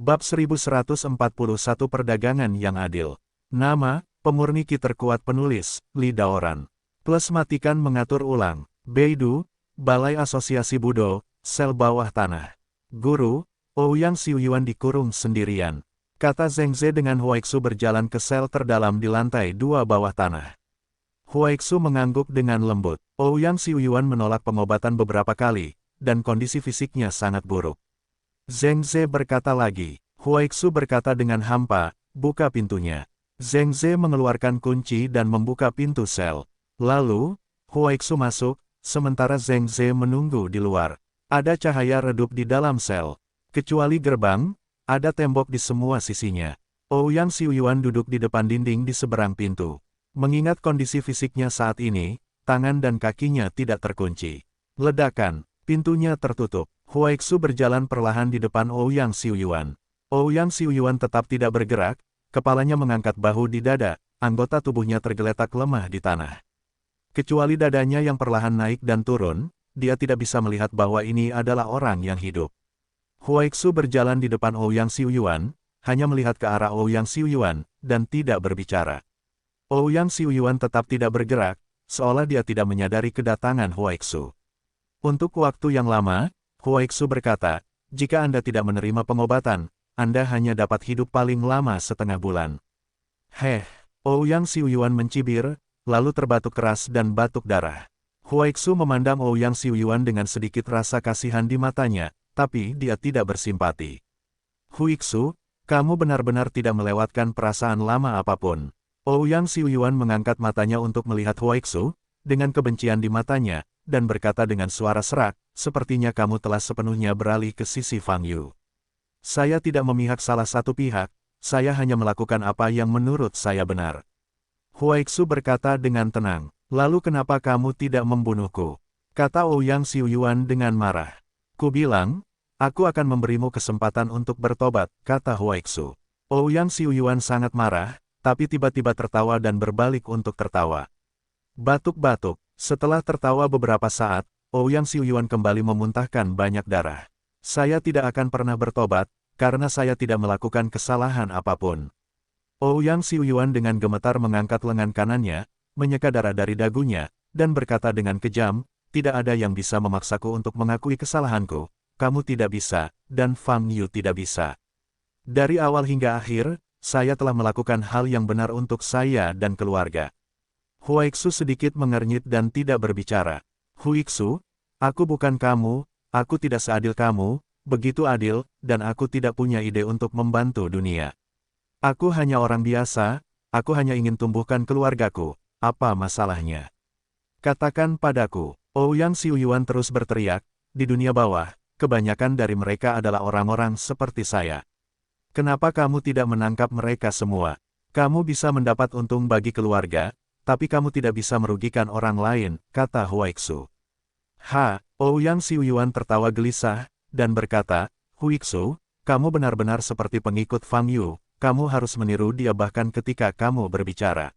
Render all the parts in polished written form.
Bab 1141 Perdagangan yang Adil. Nama, pemurni Ki terkuat penulis, Li Daoran. Plus matikan mengatur ulang. Beidou, Balai Asosiasi Budo, sel bawah tanah. Guru, Ouyang Xiuyuan dikurung sendirian. Kata Zheng Ze dengan Huaixu berjalan ke sel terdalam di lantai 2 bawah tanah. Huaixu mengangguk dengan lembut. Ouyang Xiuyuan menolak pengobatan beberapa kali, dan kondisi fisiknya sangat buruk. Zheng Ze berkata lagi. Huaixu berkata dengan hampa, buka pintunya. Zheng Ze mengeluarkan kunci dan membuka pintu sel. Lalu, Huaixu masuk, sementara Zheng Ze menunggu di luar. Ada cahaya redup di dalam sel. Kecuali gerbang, ada tembok di semua sisinya. Ouyang Xiuyuan duduk di depan dinding di seberang pintu. Mengingat kondisi fisiknya saat ini, tangan dan kakinya tidak terkunci. Ledakan, pintunya tertutup. Huaixu berjalan perlahan di depan Ouyang Xiuyuan. Ouyang Xiuyuan tetap tidak bergerak, kepalanya mengangkat bahu di dada, anggota tubuhnya tergeletak lemah di tanah. Kecuali dadanya yang perlahan naik dan turun, dia tidak bisa melihat bahwa ini adalah orang yang hidup. Huaixu berjalan di depan Ouyang Xiuyuan, hanya melihat ke arah Ouyang Xiuyuan, dan tidak berbicara. Ouyang Xiuyuan tetap tidak bergerak, seolah dia tidak menyadari kedatangan Huaixu. Untuk waktu yang lama, Huaixu berkata, jika Anda tidak menerima pengobatan, Anda hanya dapat hidup paling lama setengah bulan. Ouyang Xiuyuan mencibir, lalu terbatuk keras dan batuk darah. Huaixu memandang Ouyang Xiuyuan dengan sedikit rasa kasihan di matanya, tapi dia tidak bersimpati. Huaixu, kamu benar-benar tidak melewatkan perasaan lama apapun. Ouyang Xiuyuan mengangkat matanya untuk melihat Huaixu, dengan kebencian di matanya, dan berkata dengan suara serak, sepertinya kamu telah sepenuhnya beralih ke sisi Fang Yu. Saya tidak memihak salah satu pihak, saya hanya melakukan apa yang menurut saya benar. Huaixu berkata dengan tenang, lalu kenapa kamu tidak membunuhku? Kata Ouyang Xiuyuan dengan marah. Ku bilang, aku akan memberimu kesempatan untuk bertobat, kata Huaixu. Ouyang Xiuyuan sangat marah, tapi tiba-tiba tertawa dan berbalik untuk tertawa. Batuk-batuk, setelah tertawa beberapa saat, Ouyang Xiuyuan kembali memuntahkan banyak darah. Saya tidak akan pernah bertobat, karena saya tidak melakukan kesalahan apapun. Ouyang Xiuyuan dengan gemetar mengangkat lengan kanannya, menyeka darah dari dagunya, dan berkata dengan kejam, tidak ada yang bisa memaksaku untuk mengakui kesalahanku, kamu tidak bisa, dan Fang Yu tidak bisa. Dari awal hingga akhir, saya telah melakukan hal yang benar untuk saya dan keluarga. Huaixu sedikit mengernyit dan tidak berbicara. Huaixu, aku bukan kamu, aku tidak seadil kamu, begitu adil, dan aku tidak punya ide untuk membantu dunia. Aku hanya orang biasa, aku hanya ingin tumbuhkan keluargaku, apa masalahnya? Katakan padaku. Ouyang Xiuyuan terus berteriak, di dunia bawah, kebanyakan dari mereka adalah orang-orang seperti saya. Kenapa kamu tidak menangkap mereka semua? Kamu bisa mendapat untung bagi keluarga, tapi kamu tidak bisa merugikan orang lain, kata Huaixu. Ouyang Xiuyuan tertawa gelisah, dan berkata, Huaixu, kamu benar-benar seperti pengikut Fang Yu, kamu harus meniru dia bahkan ketika kamu berbicara.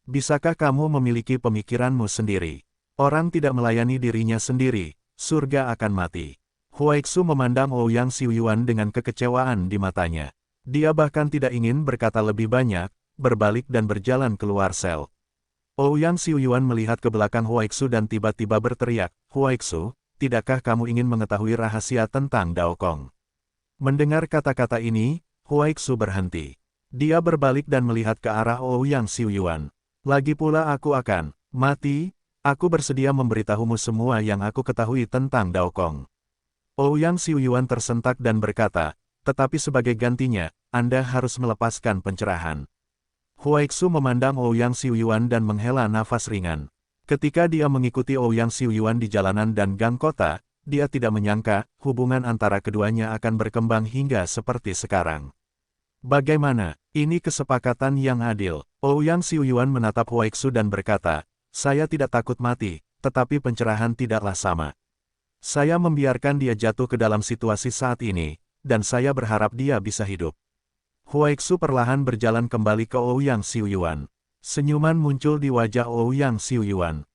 Bisakah kamu memiliki pemikiranmu sendiri? Orang tidak melayani dirinya sendiri, surga akan mati. Huaixu memandang Ouyang Xiuyuan dengan kekecewaan di matanya. Dia bahkan tidak ingin berkata lebih banyak, berbalik dan berjalan keluar sel. Ouyang Xiuyuan melihat ke belakang Huaixu dan tiba-tiba berteriak, Huaixu, tidakkah kamu ingin mengetahui rahasia tentang Daokong? Mendengar kata-kata ini, Huaixu berhenti. Dia berbalik dan melihat ke arah Ouyang Xiuyuan. Lagi pula aku akan mati. Aku bersedia memberitahumu semua yang aku ketahui tentang Daokong. Ouyang Xiuyuan tersentak dan berkata, tetapi sebagai gantinya, Anda harus melepaskan pencerahan. Huaixu memandang Ouyang Xiuyuan dan menghela nafas ringan. Ketika dia mengikuti Ouyang Xiuyuan di jalanan dan gang kota, dia tidak menyangka hubungan antara keduanya akan berkembang hingga seperti sekarang. Bagaimana? Ini kesepakatan yang adil. Ouyang Xiuyuan menatap Huaixu dan berkata, saya tidak takut mati, tetapi pencerahan tidaklah sama. Saya membiarkan dia jatuh ke dalam situasi saat ini, dan saya berharap dia bisa hidup. Huaixu perlahan berjalan kembali ke Ouyang Xiuyuan. Senyuman muncul di wajah Ouyang Xiuyuan.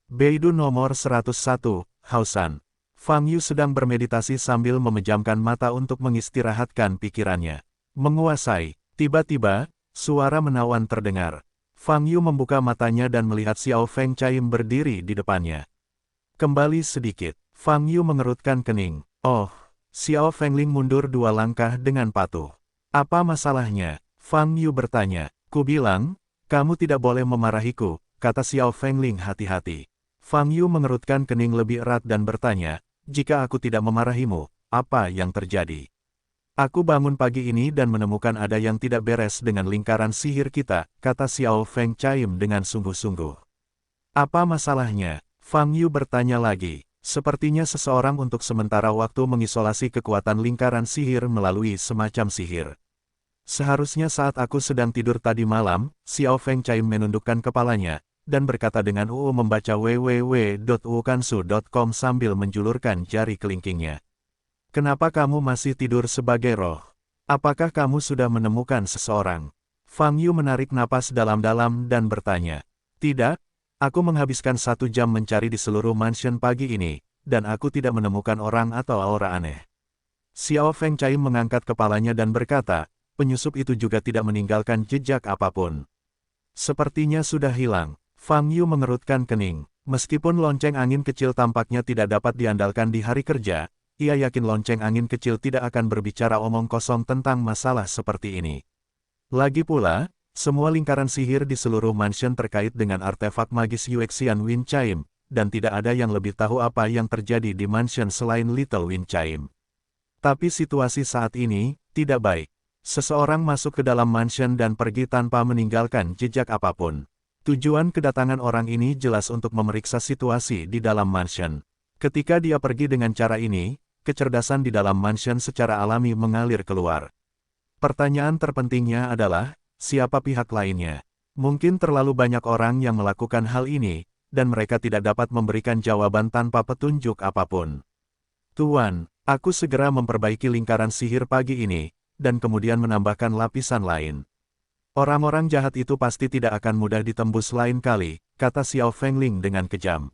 Beidou nomor 101, Hausan. Fang Yu sedang bermeditasi sambil memejamkan mata untuk mengistirahatkan pikirannya. Menguasai. Tiba-tiba, suara menawan terdengar. Fang Yu membuka matanya dan melihat Xiao Feng Chaim berdiri di depannya. Kembali sedikit. Fang Yu mengerutkan kening. Oh, Xiao Fengling mundur 2 langkah dengan patuh. Apa masalahnya? Fang Yu bertanya. Ku bilang, kamu tidak boleh memarahiku, kata Xiao Fengling hati-hati. Fang Yu mengerutkan kening lebih erat dan bertanya, jika aku tidak memarahimu, apa yang terjadi? Aku bangun pagi ini dan menemukan ada yang tidak beres dengan lingkaran sihir kita, kata Xiao Feng Chaim dengan sungguh-sungguh. Apa masalahnya? Fang Yu bertanya lagi. Sepertinya seseorang untuk sementara waktu mengisolasi kekuatan lingkaran sihir melalui semacam sihir. Seharusnya saat aku sedang tidur tadi malam, Xiao Feng Chaim menundukkan kepalanya, dan berkata dengan membaca www.wukansu.com sambil menjulurkan jari kelingkingnya. Kenapa kamu masih tidur sebagai roh? Apakah kamu sudah menemukan seseorang? Fang Yu menarik napas dalam-dalam dan bertanya. Tidak. Aku menghabiskan 1 jam mencari di seluruh mansion pagi ini, dan aku tidak menemukan orang atau aura aneh. Xiao Feng Chaim mengangkat kepalanya dan berkata, penyusup itu juga tidak meninggalkan jejak apapun. Sepertinya sudah hilang. Fang Yu mengerutkan kening. Meskipun lonceng angin kecil tampaknya tidak dapat diandalkan di hari kerja, ia yakin lonceng angin kecil tidak akan berbicara omong kosong tentang masalah seperti ini. Lagi pula, semua lingkaran sihir di seluruh mansion terkait dengan artefak magis Yuexian Wind Chime, dan tidak ada yang lebih tahu apa yang terjadi di mansion selain Little Wind Chime. Tapi situasi saat ini, tidak baik. Seseorang masuk ke dalam mansion dan pergi tanpa meninggalkan jejak apapun. Tujuan kedatangan orang ini jelas untuk memeriksa situasi di dalam mansion. Ketika dia pergi dengan cara ini, kecerdasan di dalam mansion secara alami mengalir keluar. Pertanyaan terpentingnya adalah, siapa pihak lainnya? Mungkin terlalu banyak orang yang melakukan hal ini, dan mereka tidak dapat memberikan jawaban tanpa petunjuk apapun. Tuan, aku segera memperbaiki lingkaran sihir pagi ini, dan kemudian menambahkan lapisan lain. Orang-orang jahat itu pasti tidak akan mudah ditembus lain kali, kata Xiao Fengling dengan kejam.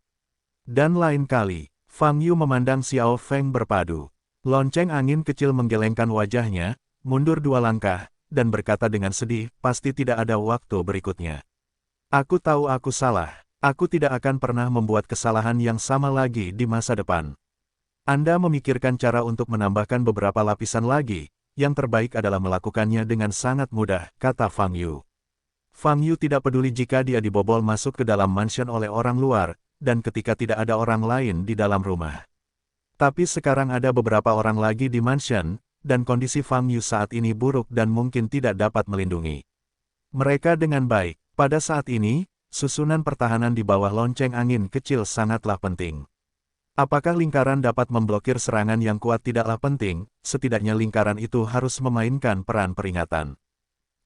Dan lain kali, Fang Yu memandang Xiao Feng berpadu. Lonceng angin kecil menggelengkan wajahnya, mundur 2 langkah, dan berkata dengan sedih, pasti tidak ada waktu berikutnya. Aku tahu aku salah. Aku tidak akan pernah membuat kesalahan yang sama lagi di masa depan. Anda memikirkan cara untuk menambahkan beberapa lapisan lagi, yang terbaik adalah melakukannya dengan sangat mudah, kata Fang Yu. Fang Yu tidak peduli jika dia dibobol masuk ke dalam mansion oleh orang luar, dan ketika tidak ada orang lain di dalam rumah. Tapi sekarang ada beberapa orang lagi di mansion, dan kondisi Fang Yu saat ini buruk dan mungkin tidak dapat melindungi mereka dengan baik. Pada saat ini, susunan pertahanan di bawah lonceng angin kecil sangatlah penting. Apakah lingkaran dapat memblokir serangan yang kuat tidaklah penting, setidaknya lingkaran itu harus memainkan peran peringatan.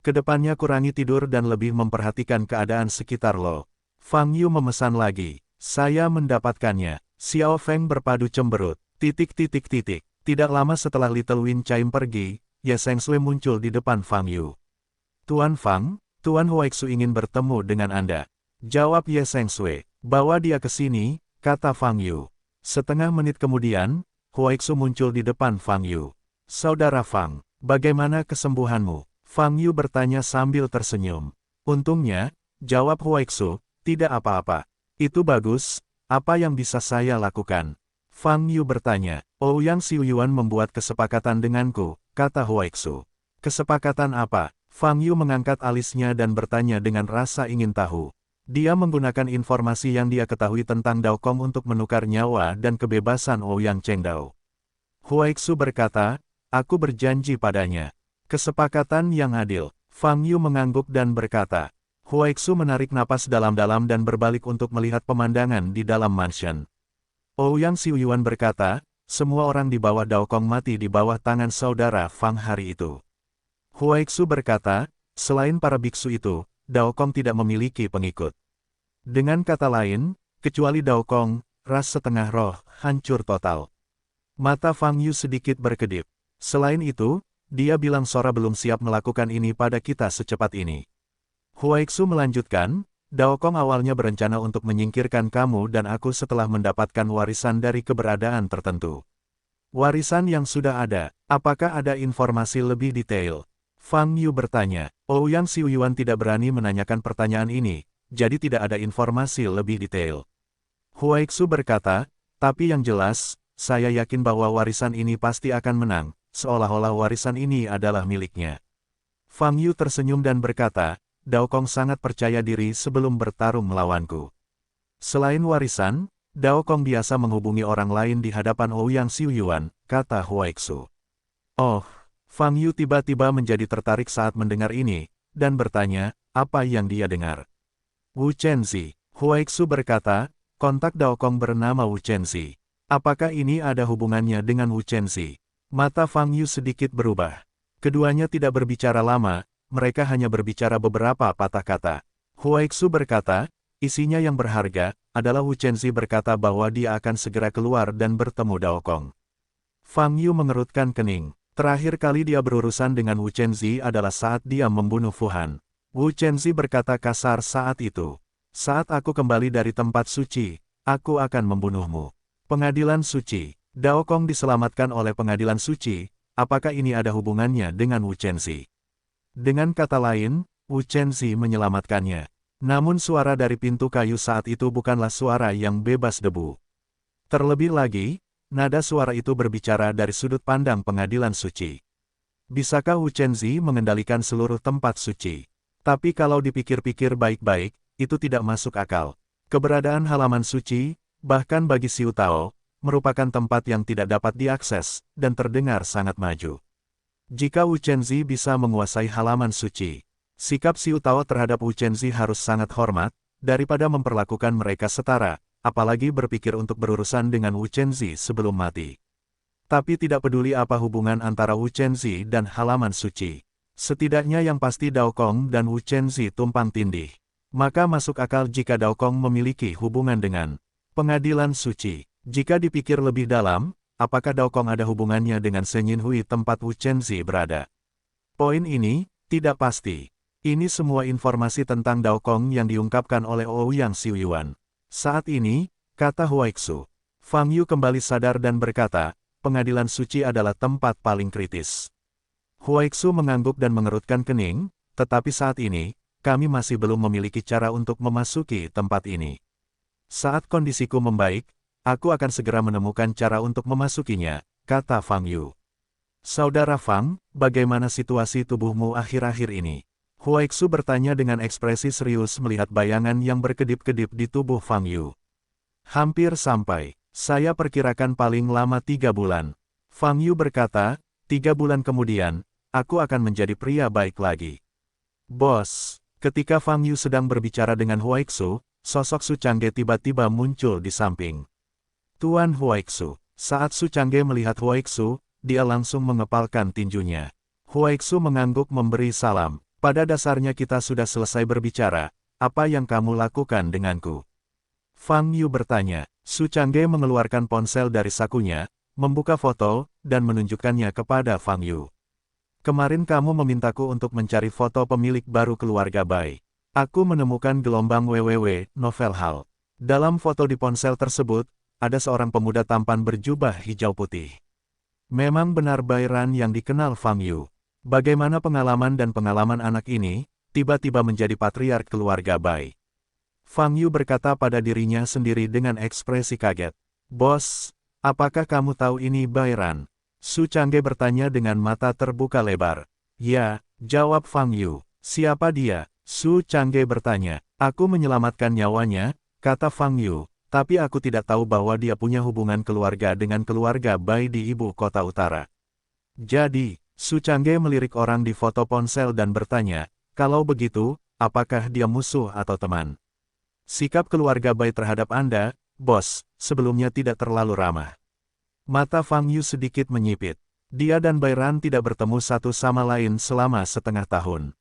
Kedepannya kurangi tidur dan lebih memperhatikan keadaan sekitar lo. Fang Yu memesan lagi. Saya mendapatkannya. Xiao Feng berpadu cemberut. Tidak lama setelah Little Wind Chime pergi, Ye Sengsui muncul di depan Fang Yu. Tuan Fang, Tuan Huaixu ingin bertemu dengan Anda. Jawab Ye Sengsui. Bawa dia ke sini, kata Fang Yu. Setengah menit kemudian, Huaixu muncul di depan Fang Yu. Saudara Fang, bagaimana kesembuhanmu? Fang Yu bertanya sambil tersenyum. Untungnya, jawab Huaixu, tidak apa-apa. Itu bagus, apa yang bisa saya lakukan? Fang Yu bertanya. Ouyang Xiuyuan membuat kesepakatan denganku, kata Huaixu. Kesepakatan apa? Fang Yu mengangkat alisnya dan bertanya dengan rasa ingin tahu. Dia menggunakan informasi yang dia ketahui tentang Daokong untuk menukar nyawa dan kebebasan Ouyang Chengdao. Huaixu berkata, aku berjanji padanya. Kesepakatan yang adil. Fang Yu mengangguk dan berkata. Huaixu menarik napas dalam-dalam dan berbalik untuk melihat pemandangan di dalam mansion. Ouyang Xiuyuan berkata, semua orang di bawah Daokong mati di bawah tangan saudara Fang hari itu. Huaixu berkata, selain para biksu itu, Daokong tidak memiliki pengikut. Dengan kata lain, kecuali Daokong, ras setengah roh, hancur total. Mata Fang Yu sedikit berkedip. Selain itu, dia bilang Sora belum siap melakukan ini pada kita secepat ini. Huaixu melanjutkan, Daokong awalnya berencana untuk menyingkirkan kamu dan aku setelah mendapatkan warisan dari keberadaan tertentu. Warisan yang sudah ada, apakah ada informasi lebih detail? Fang Yu bertanya. Ouyang Xiuyuan tidak berani menanyakan pertanyaan ini, jadi tidak ada informasi lebih detail. Huaixu berkata, tapi yang jelas, saya yakin bahwa warisan ini pasti akan menang, seolah-olah warisan ini adalah miliknya. Fang Yu tersenyum dan berkata, Daokong sangat percaya diri sebelum bertarung melawanku. Selain warisan, Daokong biasa menghubungi orang lain di hadapan Ouyang Xiuyuan, kata Huaixu. Oh, Fang Yu tiba-tiba menjadi tertarik saat mendengar ini, dan bertanya, apa yang dia dengar. Wu Chenzi, Huaixu berkata, kontak Daokong bernama Wu Chenzi. Apakah ini ada hubungannya dengan Wu Chenzi? Mata Fang Yu sedikit berubah. Keduanya tidak berbicara lama, mereka hanya berbicara beberapa patah kata. Huaixu berkata, isinya yang berharga, adalah Wu Chenzi berkata bahwa dia akan segera keluar dan bertemu Daokong. Fang Yu mengerutkan kening. Terakhir kali dia berurusan dengan Wu Chenzi adalah saat dia membunuh Fu Han. Wu Chenzi berkata kasar saat itu. Saat aku kembali dari tempat suci, aku akan membunuhmu. Pengadilan suci. Daokong diselamatkan oleh pengadilan suci, apakah ini ada hubungannya dengan Wu Chenzi? Dengan kata lain, Wu Chenzi menyelamatkannya. Namun suara dari pintu kayu saat itu bukanlah suara yang bebas debu. Terlebih lagi, nada suara itu berbicara dari sudut pandang pengadilan suci. Bisakah Wu Chenzi mengendalikan seluruh tempat suci? Tapi kalau dipikir-pikir baik-baik, itu tidak masuk akal. Keberadaan halaman suci, bahkan bagi Xiu Tao, merupakan tempat yang tidak dapat diakses, dan terdengar sangat maju. Jika Wu Chenzi bisa menguasai halaman suci, sikap Xiu Tao terhadap Wu Chenzi harus sangat hormat, daripada memperlakukan mereka setara, apalagi berpikir untuk berurusan dengan Wu Chenzi sebelum mati. Tapi tidak peduli apa hubungan antara Wu Chenzi dan halaman suci. Setidaknya yang pasti Daokong dan Wu Chenzi tumpang tindih. Maka masuk akal jika Daokong memiliki hubungan dengan pengadilan suci. Jika dipikir lebih dalam, apakah Daokong ada hubungannya dengan Senyin Hui tempat Wu Chenzi berada? Poin ini, tidak pasti. Ini semua informasi tentang Daokong yang diungkapkan oleh Ouyang Xiuyuan. Saat ini, kata Huaixu. Fang Yu kembali sadar dan berkata, pengadilan suci adalah tempat paling kritis. Huaixu mengangguk dan mengerutkan kening, tetapi saat ini, kami masih belum memiliki cara untuk memasuki tempat ini. Saat kondisiku membaik, aku akan segera menemukan cara untuk memasukinya, kata Fang Yu. Saudara Fang, bagaimana situasi tubuhmu akhir-akhir ini? Huaixu bertanya dengan ekspresi serius melihat bayangan yang berkedip-kedip di tubuh Fang Yu. Hampir sampai. Saya perkirakan paling lama 3 bulan. Fang Yu berkata, 3 bulan kemudian, aku akan menjadi pria baik lagi. Bos, ketika Fang Yu sedang berbicara dengan Huaixu, sosok Su Changge tiba-tiba muncul di samping. Tuan Huaixu. Saat Su Changge melihat Huaixu, dia langsung mengepalkan tinjunya. Huaixu mengangguk memberi salam. Pada dasarnya kita sudah selesai berbicara, apa yang kamu lakukan denganku? Fang Yu bertanya. Su Changge mengeluarkan ponsel dari sakunya, membuka foto, dan menunjukkannya kepada Fang Yu. Kemarin kamu memintaku untuk mencari foto pemilik baru keluarga Bai. Aku menemukan gelombang www novel hal. Dalam foto di ponsel tersebut, ada seorang pemuda tampan berjubah hijau putih. Memang benar Bai Ran yang dikenal Fang Yu. Bagaimana pengalaman dan pengalaman anak ini, tiba-tiba menjadi patriark keluarga Bai. Fang Yu berkata pada dirinya sendiri dengan ekspresi kaget. Bos, apakah kamu tahu ini Bai Ran? Su Changge bertanya dengan mata terbuka lebar. Ya, jawab Fang Yu. Siapa dia? Su Changge bertanya. Aku menyelamatkan nyawanya, kata Fang Yu. Tapi aku tidak tahu bahwa dia punya hubungan keluarga dengan keluarga Bai di ibu kota utara. Jadi, Su Changge melirik orang di foto ponsel dan bertanya, kalau begitu, apakah dia musuh atau teman? Sikap keluarga Bai terhadap Anda, bos, sebelumnya tidak terlalu ramah. Mata Fang Yu sedikit menyipit. Dia dan Bai Ran tidak bertemu satu sama lain selama setengah tahun.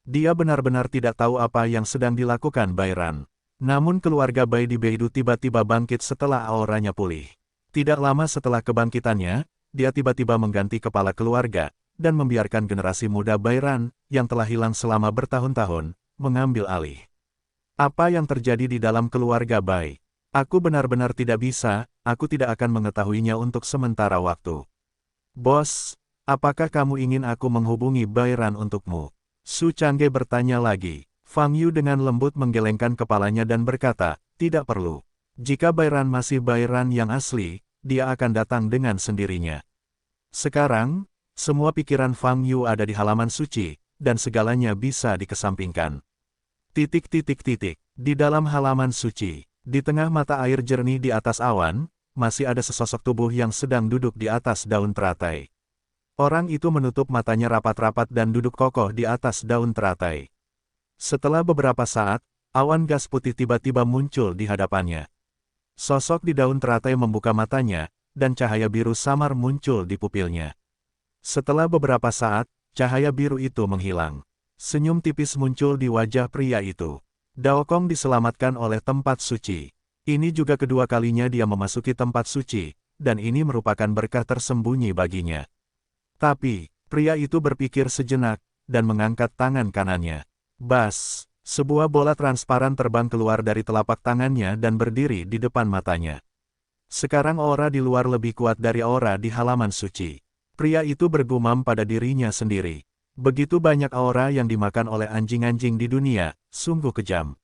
Dia benar-benar tidak tahu apa yang sedang dilakukan Bai Ran. Namun keluarga Bai di Beidou tiba-tiba bangkit setelah auranya pulih. Tidak lama setelah kebangkitannya, dia tiba-tiba mengganti kepala keluarga, dan membiarkan generasi muda Bai Ran, yang telah hilang selama bertahun-tahun, mengambil alih. Apa yang terjadi di dalam keluarga Bai? Aku benar-benar tidak bisa, aku tidak akan mengetahuinya untuk sementara waktu. Bos, apakah kamu ingin aku menghubungi Bai Ran untukmu? Su Changge bertanya lagi. Fang Yu dengan lembut menggelengkan kepalanya dan berkata, tidak perlu. Jika Bai Ran masih Bai Ran yang asli, dia akan datang dengan sendirinya. Sekarang, semua pikiran Fang Yu ada di halaman suci, dan segalanya bisa dikesampingkan. Di dalam halaman suci, di tengah mata air jernih di atas awan, masih ada sesosok tubuh yang sedang duduk di atas daun teratai. Orang itu menutup matanya rapat-rapat dan duduk kokoh di atas daun teratai. Setelah beberapa saat, awan gas putih tiba-tiba muncul di hadapannya. Sosok di daun teratai membuka matanya, dan cahaya biru samar muncul di pupilnya. Setelah beberapa saat, cahaya biru itu menghilang. Senyum tipis muncul di wajah pria itu. Daokong diselamatkan oleh tempat suci. Ini juga kedua kalinya dia memasuki tempat suci, dan ini merupakan berkah tersembunyi baginya. Tapi, pria itu berpikir sejenak, dan mengangkat tangan kanannya. Bas, sebuah bola transparan terbang keluar dari telapak tangannya dan berdiri di depan matanya. Sekarang aura di luar lebih kuat dari aura di halaman suci. Pria itu bergumam pada dirinya sendiri. Begitu banyak aura yang dimakan oleh anjing-anjing di dunia, sungguh kejam.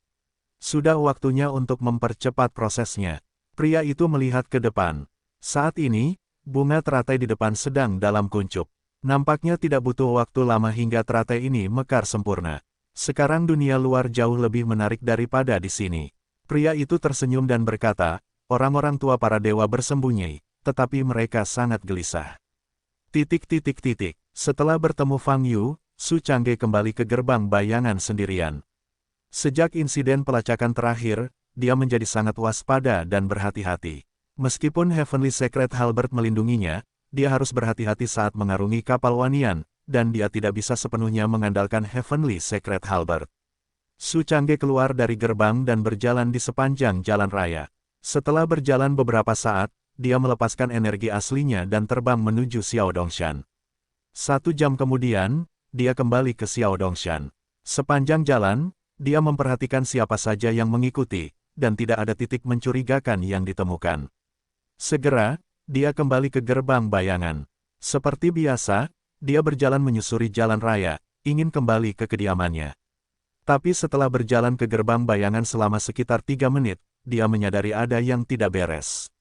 Sudah waktunya untuk mempercepat prosesnya. Pria itu melihat ke depan. Saat ini, bunga teratai di depan sedang dalam kuncup. Nampaknya tidak butuh waktu lama hingga teratai ini mekar sempurna. Sekarang dunia luar jauh lebih menarik daripada di sini. Pria itu tersenyum dan berkata, orang-orang tua para dewa bersembunyi, tetapi mereka sangat gelisah. Setelah bertemu Fang Yu, Su Changge kembali ke gerbang bayangan sendirian. Sejak insiden pelacakan terakhir, dia menjadi sangat waspada dan berhati-hati. Meskipun Heavenly Secret Halberd melindunginya, dia harus berhati-hati saat mengarungi kapal Wanian, dan dia tidak bisa sepenuhnya mengandalkan Heavenly Secret Halberd. Su Changge keluar dari gerbang dan berjalan di sepanjang jalan raya. Setelah berjalan beberapa saat, dia melepaskan energi aslinya dan terbang menuju Xiao Dongshan. 1 jam kemudian, dia kembali ke Xiao Dongshan. Sepanjang jalan, dia memperhatikan siapa saja yang mengikuti, dan tidak ada titik mencurigakan yang ditemukan. Segera, dia kembali ke gerbang bayangan. Seperti biasa, dia berjalan menyusuri jalan raya, ingin kembali ke kediamannya. Tapi setelah berjalan ke gerbang bayangan selama sekitar 3 menit, dia menyadari ada yang tidak beres.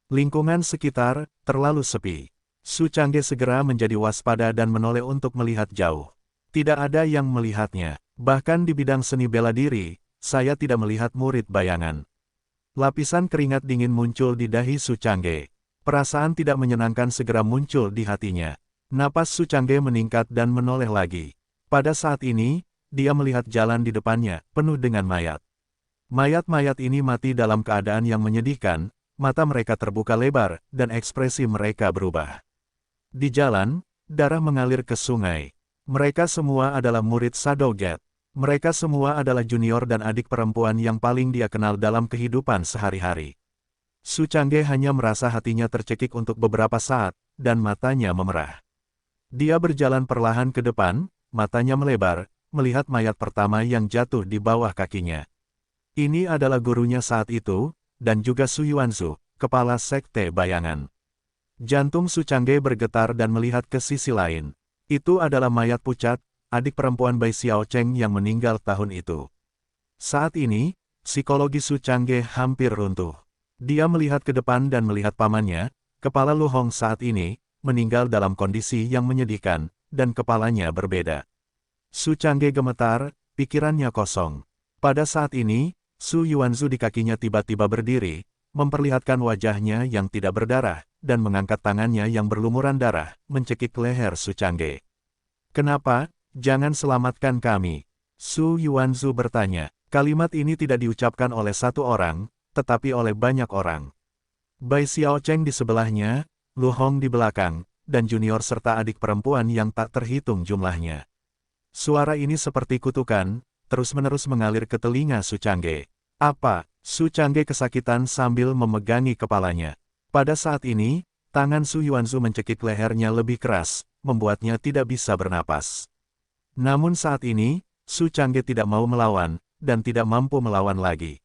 Lingkungan sekitar terlalu sepi. Su Changge segera menjadi waspada dan menoleh untuk melihat jauh. Tidak ada yang melihatnya. Bahkan di bidang seni bela diri, saya tidak melihat murid bayangan. Lapisan keringat dingin muncul di dahi Su Changge. Perasaan tidak menyenangkan segera muncul di hatinya. Napas Su Changge meningkat dan menoleh lagi. Pada saat ini, dia melihat jalan di depannya, penuh dengan mayat. Mayat-mayat ini mati dalam keadaan yang menyedihkan, mata mereka terbuka lebar, dan ekspresi mereka berubah. Di jalan, darah mengalir ke sungai. Mereka semua adalah murid Shadow Gate. Mereka semua adalah junior dan adik perempuan yang paling dia kenal dalam kehidupan sehari-hari. Su Changge hanya merasa hatinya tercekik untuk beberapa saat, dan matanya memerah. Dia berjalan perlahan ke depan, matanya melebar, melihat mayat pertama yang jatuh di bawah kakinya. Ini adalah gurunya saat itu, dan juga Su Yuanzu, kepala sekte bayangan. Jantung Su Changge bergetar dan melihat ke sisi lain. Itu adalah mayat pucat, adik perempuan Bai Xiao Cheng yang meninggal tahun itu. Saat ini, psikologi Su Changge hampir runtuh. Dia melihat ke depan dan melihat pamannya, kepala Lu Hong saat ini, meninggal dalam kondisi yang menyedihkan, dan kepalanya berbeda. Su Changge gemetar, pikirannya kosong. Pada saat ini, Su Yuanzu di kakinya tiba-tiba berdiri, memperlihatkan wajahnya yang tidak berdarah, dan mengangkat tangannya yang berlumuran darah, mencekik leher Su Changge. Kenapa? Jangan selamatkan kami. Su Yuanzu bertanya. Kalimat ini tidak diucapkan oleh satu orang, tetapi oleh banyak orang. Bai Xiao Cheng di sebelahnya, Lu Hong di belakang, dan junior serta adik perempuan yang tak terhitung jumlahnya. Suara ini seperti kutukan, terus-menerus mengalir ke telinga Su Changge. Apa? Su Changge kesakitan sambil memegangi kepalanya. Pada saat ini, tangan Su Yuanzu mencekik lehernya lebih keras, membuatnya tidak bisa bernapas. Namun saat ini, Su Changge tidak mau melawan, dan tidak mampu melawan lagi.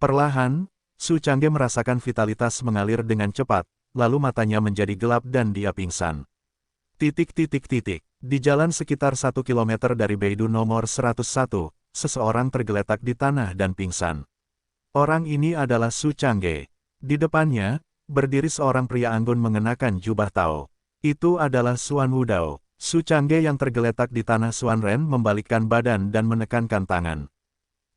Perlahan, Su Changge merasakan vitalitas mengalir dengan cepat, lalu matanya menjadi gelap dan dia pingsan. Di jalan sekitar 1 kilometer dari Beidou nomor 101, seseorang tergeletak di tanah dan pingsan. Orang ini adalah Su Changge. Di depannya, berdiri seorang pria anggun mengenakan jubah Tao. Itu adalah Xuan Wudao. Su Changge yang tergeletak di tanah. Xuan Ren membalikkan badan dan menekankan tangan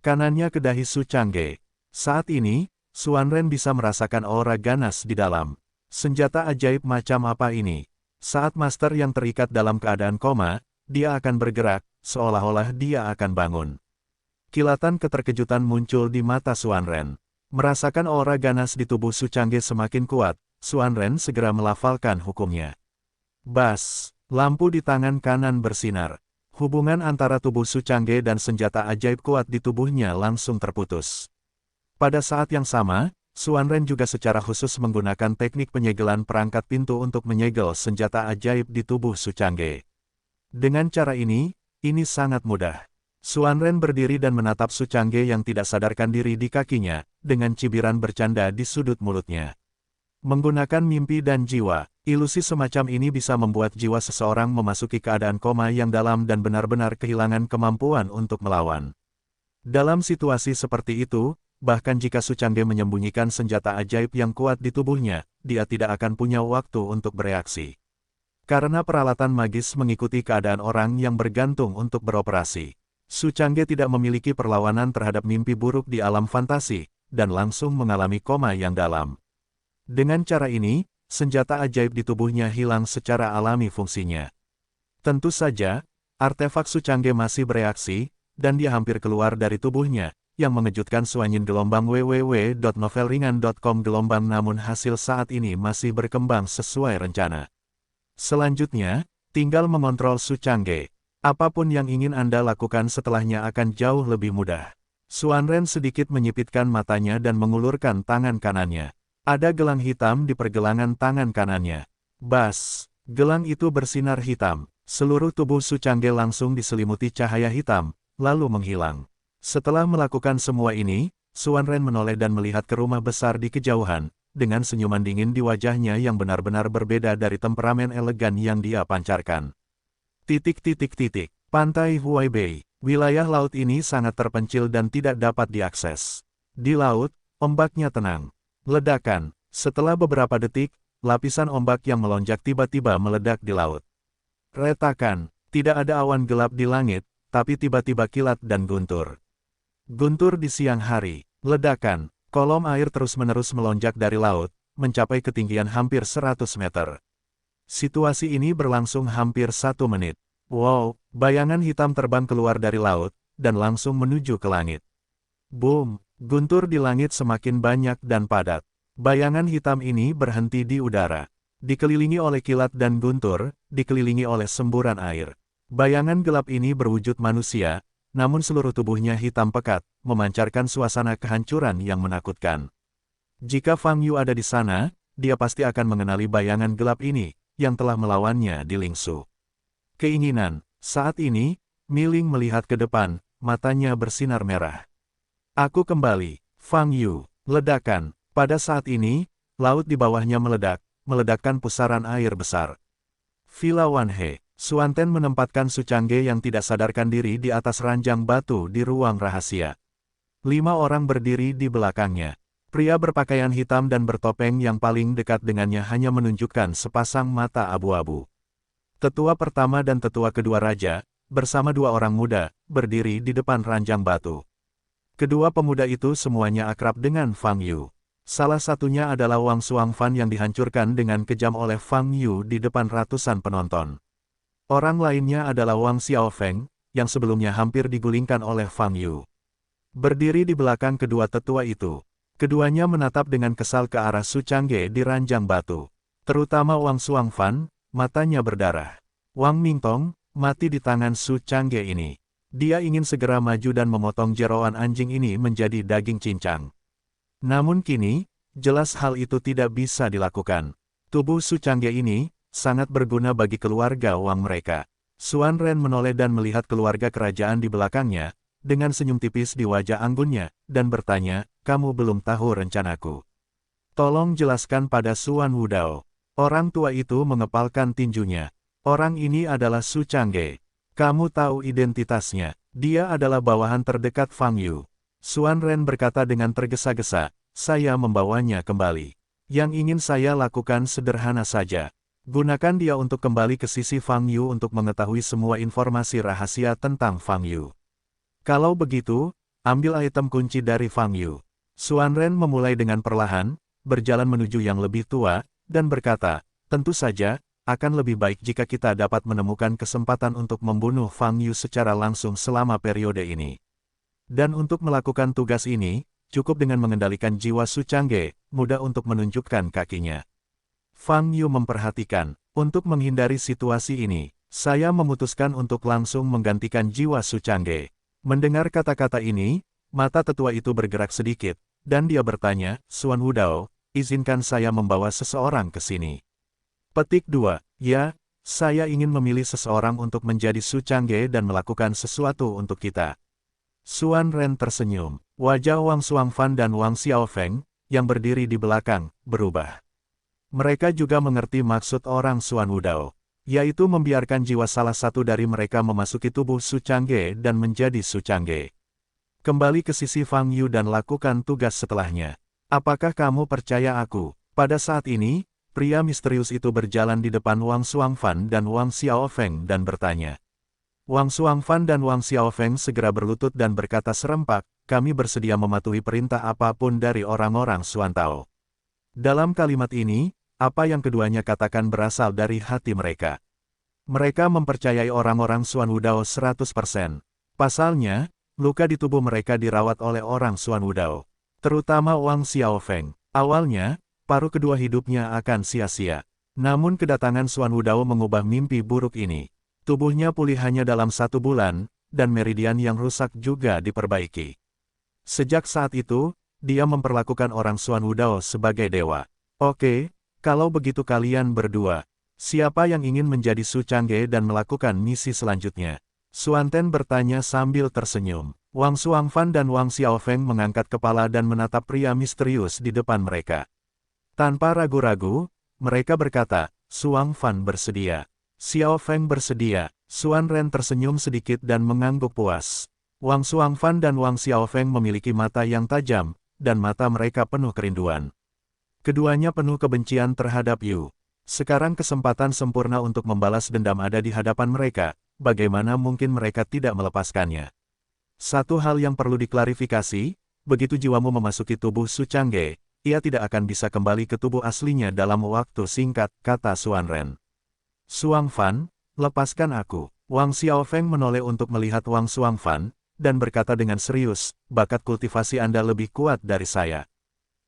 kanannya ke dahi Su Changge. Saat ini, Xuan Ren bisa merasakan aura ganas di dalam. Senjata ajaib macam apa ini? Saat master yang terikat dalam keadaan koma, dia akan bergerak, seolah-olah dia akan bangun. Kilatan keterkejutan muncul di mata Xuan Ren. Merasakan aura ganas di tubuh Su Changge semakin kuat, Xuan Ren segera melafalkan hukumnya. Bas, lampu di tangan kanan bersinar. Hubungan antara tubuh Su Changge dan senjata ajaib kuat di tubuhnya langsung terputus. Pada saat yang sama, Xuan Ren juga secara khusus menggunakan teknik penyegelan perangkat pintu untuk menyegel senjata ajaib di tubuh Su Changge. Dengan cara ini sangat mudah. Xuan Ren berdiri dan menatap Su Changge yang tidak sadarkan diri di kakinya, dengan cibiran bercanda di sudut mulutnya. Menggunakan mimpi dan jiwa, ilusi semacam ini bisa membuat jiwa seseorang memasuki keadaan koma yang dalam dan benar-benar kehilangan kemampuan untuk melawan. Dalam situasi seperti itu, bahkan jika Su Changge menyembunyikan senjata ajaib yang kuat di tubuhnya, dia tidak akan punya waktu untuk bereaksi. Karena peralatan magis mengikuti keadaan orang yang bergantung untuk beroperasi. Su Changge tidak memiliki perlawanan terhadap mimpi buruk di alam fantasi, dan langsung mengalami koma yang dalam. Dengan cara ini, senjata ajaib di tubuhnya hilang secara alami fungsinya. Tentu saja, artefak Su Changge masih bereaksi, dan dia hampir keluar dari tubuhnya, yang mengejutkan Suanyin gelombang www.novelringan.com gelombang namun hasil saat ini masih berkembang sesuai rencana. Selanjutnya, tinggal mengontrol Su Changge. Apapun yang ingin Anda lakukan setelahnya akan jauh lebih mudah. Xuan Ren sedikit menyipitkan matanya dan mengulurkan tangan kanannya. Ada gelang hitam di pergelangan tangan kanannya. Bas, gelang itu bersinar hitam. Seluruh tubuh Su Changge langsung diselimuti cahaya hitam, lalu menghilang. Setelah melakukan semua ini, Xuan Ren menoleh dan melihat ke rumah besar di kejauhan, dengan senyuman dingin di wajahnya yang benar-benar berbeda dari temperamen elegan yang dia pancarkan. Pantai Huaibei. Wilayah laut ini sangat terpencil dan tidak dapat diakses. Di laut, ombaknya tenang. Ledakan. Setelah beberapa detik, lapisan ombak yang melonjak tiba-tiba meledak di laut. Retakan. Tidak ada awan gelap di langit, tapi tiba-tiba kilat dan guntur. Guntur di siang hari. Ledakan. Kolom air terus-menerus melonjak dari laut, mencapai ketinggian hampir 100 meter. Situasi ini berlangsung hampir 1 menit. Wow, bayangan hitam terbang keluar dari laut, dan langsung menuju ke langit. Boom! Guntur di langit semakin banyak dan padat. Bayangan hitam ini berhenti di udara. Dikelilingi oleh kilat dan guntur, dikelilingi oleh semburan air. Bayangan gelap ini berwujud manusia, namun seluruh tubuhnya hitam pekat, memancarkan suasana kehancuran yang menakutkan. Jika Fang Yu ada di sana, dia pasti akan mengenali bayangan gelap ini, yang telah melawannya di Lingsu. Keinginan. Saat ini, Miling melihat ke depan, matanya bersinar merah. Aku kembali. Fang Yu. Ledakan. Pada saat ini, laut di bawahnya meledak, meledakkan pusaran air besar. Villa Wanhe. Xuan Ten menempatkan Su Changge yang tidak sadarkan diri di atas ranjang batu di ruang rahasia. 5 orang berdiri di belakangnya. Pria berpakaian hitam dan bertopeng yang paling dekat dengannya hanya menunjukkan sepasang mata abu-abu. Tetua pertama dan tetua kedua raja, bersama 2 orang muda, berdiri di depan ranjang batu. Kedua pemuda itu semuanya akrab dengan Fang Yu. Salah satunya adalah Wang Xuanfan yang dihancurkan dengan kejam oleh Fang Yu di depan ratusan penonton. Orang lainnya adalah Wang Xiaofeng, yang sebelumnya hampir digulingkan oleh Fang Yu. Berdiri di belakang kedua tetua itu. Keduanya menatap dengan kesal ke arah Su Changge di ranjang batu. Terutama Wang Xuanfan, matanya berdarah. Wang Mingtong, mati di tangan Su Changge ini. Dia ingin segera maju dan memotong jeroan anjing ini menjadi daging cincang. Namun kini, jelas hal itu tidak bisa dilakukan. Tubuh Su Changge ini sangat berguna bagi keluarga Wang mereka. Xuan Ren menoleh dan melihat keluarga kerajaan di belakangnya, dengan senyum tipis di wajah anggunnya, dan bertanya, kamu belum tahu rencanaku. Tolong jelaskan pada Suan Wudao. Orang tua itu mengepalkan tinjunya. Orang ini adalah Su Changge. Kamu tahu identitasnya. Dia adalah bawahan terdekat Fang Yu. Suan Ren berkata dengan tergesa-gesa, saya membawanya kembali. Yang ingin saya lakukan sederhana saja. Gunakan dia untuk kembali ke sisi Fang Yu untuk mengetahui semua informasi rahasia tentang Fang Yu. Kalau begitu, ambil item kunci dari Fang Yu. Suan Ren memulai dengan perlahan, berjalan menuju yang lebih tua, dan berkata, tentu saja, akan lebih baik jika kita dapat menemukan kesempatan untuk membunuh Fang Yu secara langsung selama periode ini. Dan untuk melakukan tugas ini, cukup dengan mengendalikan jiwa Su Changge, mudah untuk menunjukkan kakinya. Fang Yu memperhatikan, untuk menghindari situasi ini, saya memutuskan untuk langsung menggantikan jiwa Su Changge. Mendengar kata-kata ini, mata tetua itu bergerak sedikit, dan dia bertanya, Suan Wudao, izinkan saya membawa seseorang ke sini. Petik 2. Ya, saya ingin memilih seseorang untuk menjadi Su Changge dan melakukan sesuatu untuk kita. Suan Ren tersenyum. Wajah Wang Xuanfan dan Wang Xiaofeng, yang berdiri di belakang, berubah. Mereka juga mengerti maksud orang Suan Wudao, yaitu membiarkan jiwa salah satu dari mereka memasuki tubuh Su Changge dan menjadi Su Changge. Kembali ke sisi Fang Yu dan lakukan tugas setelahnya. Apakah kamu percaya aku? Pada saat ini, pria misterius itu berjalan di depan Wang Xuanfan dan Wang Xiaofeng dan bertanya. Wang Xuanfan dan Wang Xiaofeng segera berlutut dan berkata serempak, kami bersedia mematuhi perintah apapun dari orang-orang Suan Tao. Dalam kalimat ini, apa yang keduanya katakan berasal dari hati mereka. Mereka mempercayai orang-orang Suan Wudao 100%. Pasalnya, luka di tubuh mereka dirawat oleh orang Suan Wudao. Terutama Wang Xiaofeng. Awalnya, paruh kedua hidupnya akan sia-sia. Namun kedatangan Suan Wudao mengubah mimpi buruk ini. Tubuhnya pulih hanya dalam 1 bulan, dan meridian yang rusak juga diperbaiki. Sejak saat itu, dia memperlakukan orang Suan Wudao sebagai dewa. Oke, kalau begitu kalian berdua, siapa yang ingin menjadi Su Changge dan melakukan misi selanjutnya? Suan Ten bertanya sambil tersenyum. Wang Xuanfan dan Wang Xiaofeng mengangkat kepala dan menatap pria misterius di depan mereka. Tanpa ragu-ragu, mereka berkata, Xuanfan bersedia. Xiaofeng bersedia. Suan Ren tersenyum sedikit dan mengangguk puas. Wang Xuanfan dan Wang Xiaofeng memiliki mata yang tajam, dan mata mereka penuh kerinduan. Keduanya penuh kebencian terhadap Yu. Sekarang kesempatan sempurna untuk membalas dendam ada di hadapan mereka, bagaimana mungkin mereka tidak melepaskannya. Satu hal yang perlu diklarifikasi, begitu jiwamu memasuki tubuh Su Changge, ia tidak akan bisa kembali ke tubuh aslinya dalam waktu singkat, kata Suan Ren. Xuanfan, lepaskan aku. Wang Xiaofeng menoleh untuk melihat Wang Xuanfan, dan berkata dengan serius, bakat kultivasi Anda lebih kuat dari saya.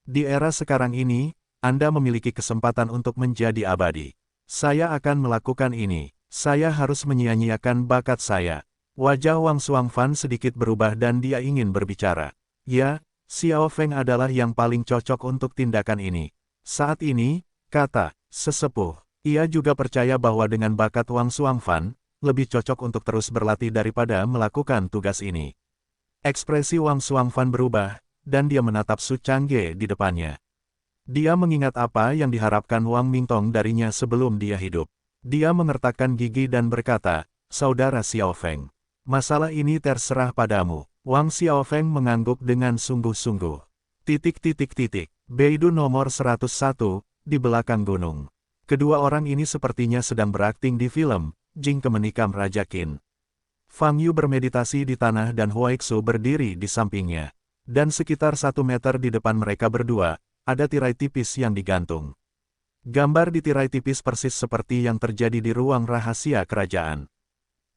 Di era sekarang ini, Anda memiliki kesempatan untuk menjadi abadi. Saya akan melakukan ini. Saya harus menyia-nyiakan bakat saya. Wajah Wang Xuanfan sedikit berubah dan dia ingin berbicara. Ya, Xiaofeng adalah yang paling cocok untuk tindakan ini. Saat ini, kata sesepuh, ia juga percaya bahwa dengan bakat Wang Xuanfan, lebih cocok untuk terus berlatih daripada melakukan tugas ini. Ekspresi Wang Xuanfan berubah, dan dia menatap Su Changge di depannya. Dia mengingat apa yang diharapkan Wang Mingtong darinya sebelum dia hidup. Dia mengertakkan gigi dan berkata, Saudara Xiaofeng, masalah ini terserah padamu. Wang Xiaofeng mengangguk dengan sungguh-sungguh. Beidou nomor 101, di belakang gunung. Kedua orang ini sepertinya sedang berakting di film, Jing Kemenikam Raja Qin. Fang Yu bermeditasi di tanah dan Huaixu berdiri di sampingnya. Dan sekitar 1 meter di depan mereka berdua, ada tirai tipis yang digantung. Gambar di tirai tipis persis seperti yang terjadi di ruang rahasia kerajaan.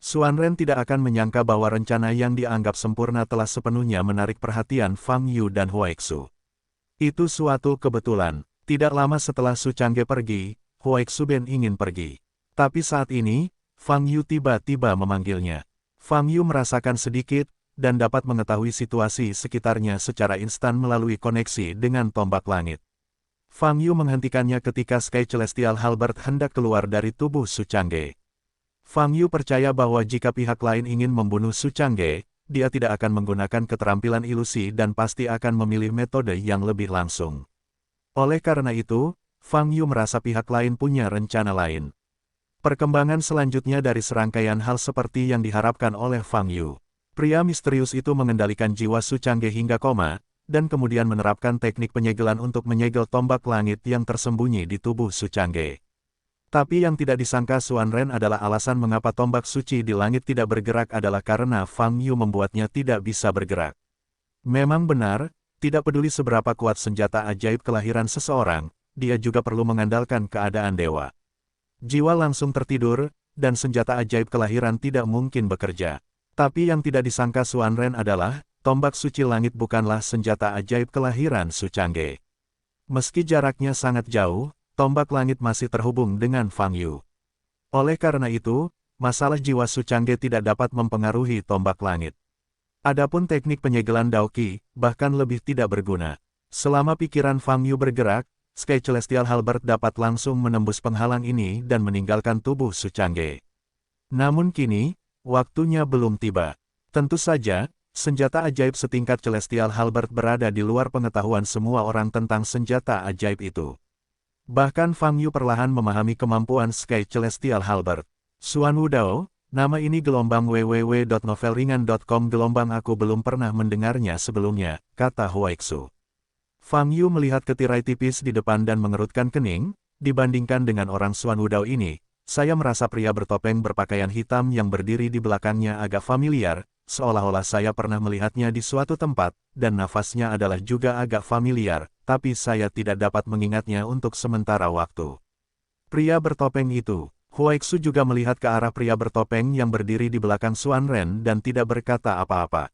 Suan Ren tidak akan menyangka bahwa rencana yang dianggap sempurna telah sepenuhnya menarik perhatian Fang Yu dan Huaixu. Itu suatu kebetulan. Tidak lama setelah Su Changge pergi, Huaixu Ben ingin pergi. Tapi saat ini, Fang Yu tiba-tiba memanggilnya. Fang Yu merasakan sedikit, dan dapat mengetahui situasi sekitarnya secara instan melalui koneksi dengan tombak langit. Fang Yu menghentikannya ketika Sky Celestial Halberd hendak keluar dari tubuh Su Changge. Fang Yu percaya bahwa jika pihak lain ingin membunuh Su Changge, dia tidak akan menggunakan keterampilan ilusi dan pasti akan memilih metode yang lebih langsung. Oleh karena itu, Fang Yu merasa pihak lain punya rencana lain. Perkembangan selanjutnya dari serangkaian hal seperti yang diharapkan oleh Fang Yu. Pria misterius itu mengendalikan jiwa Su Changge hingga koma, dan kemudian menerapkan teknik penyegelan untuk menyegel tombak langit yang tersembunyi di tubuh Su Changge. Tapi yang tidak disangka Xuan Ren adalah alasan mengapa tombak suci di langit tidak bergerak adalah karena Fang Yu membuatnya tidak bisa bergerak. Memang benar, tidak peduli seberapa kuat senjata ajaib kelahiran seseorang, dia juga perlu mengandalkan keadaan dewa. Jiwa langsung tertidur, dan senjata ajaib kelahiran tidak mungkin bekerja. Tapi yang tidak disangka Xuan Ren adalah, tombak suci langit bukanlah senjata ajaib kelahiran Su Changge. Meski jaraknya sangat jauh, tombak langit masih terhubung dengan Fang Yu. Oleh karena itu, masalah jiwa Su Changge tidak dapat mempengaruhi tombak langit. Adapun teknik penyegelan Daoqi, bahkan lebih tidak berguna. Selama pikiran Fang Yu bergerak, Sky Celestial Halberd dapat langsung menembus penghalang ini dan meninggalkan tubuh Su Changge. Namun kini, waktunya belum tiba. Tentu saja, senjata ajaib setingkat Celestial Halberd berada di luar pengetahuan semua orang tentang senjata ajaib itu. Bahkan Fang Yu perlahan memahami kemampuan Sky Celestial Halberd. Xuan Wudao, nama ini gelombang www.novelringan.com gelombang aku belum pernah mendengarnya sebelumnya, kata Huaixu. Fang Yu melihat ketirai tipis di depan dan mengerutkan kening, dibandingkan dengan orang Xuan Wudao ini, saya merasa pria bertopeng berpakaian hitam yang berdiri di belakangnya agak familiar, seolah-olah saya pernah melihatnya di suatu tempat, dan nafasnya adalah juga agak familiar, tapi saya tidak dapat mengingatnya untuk sementara waktu. Pria bertopeng itu, Huaixu juga melihat ke arah pria bertopeng yang berdiri di belakang Xuan Ren dan tidak berkata apa-apa.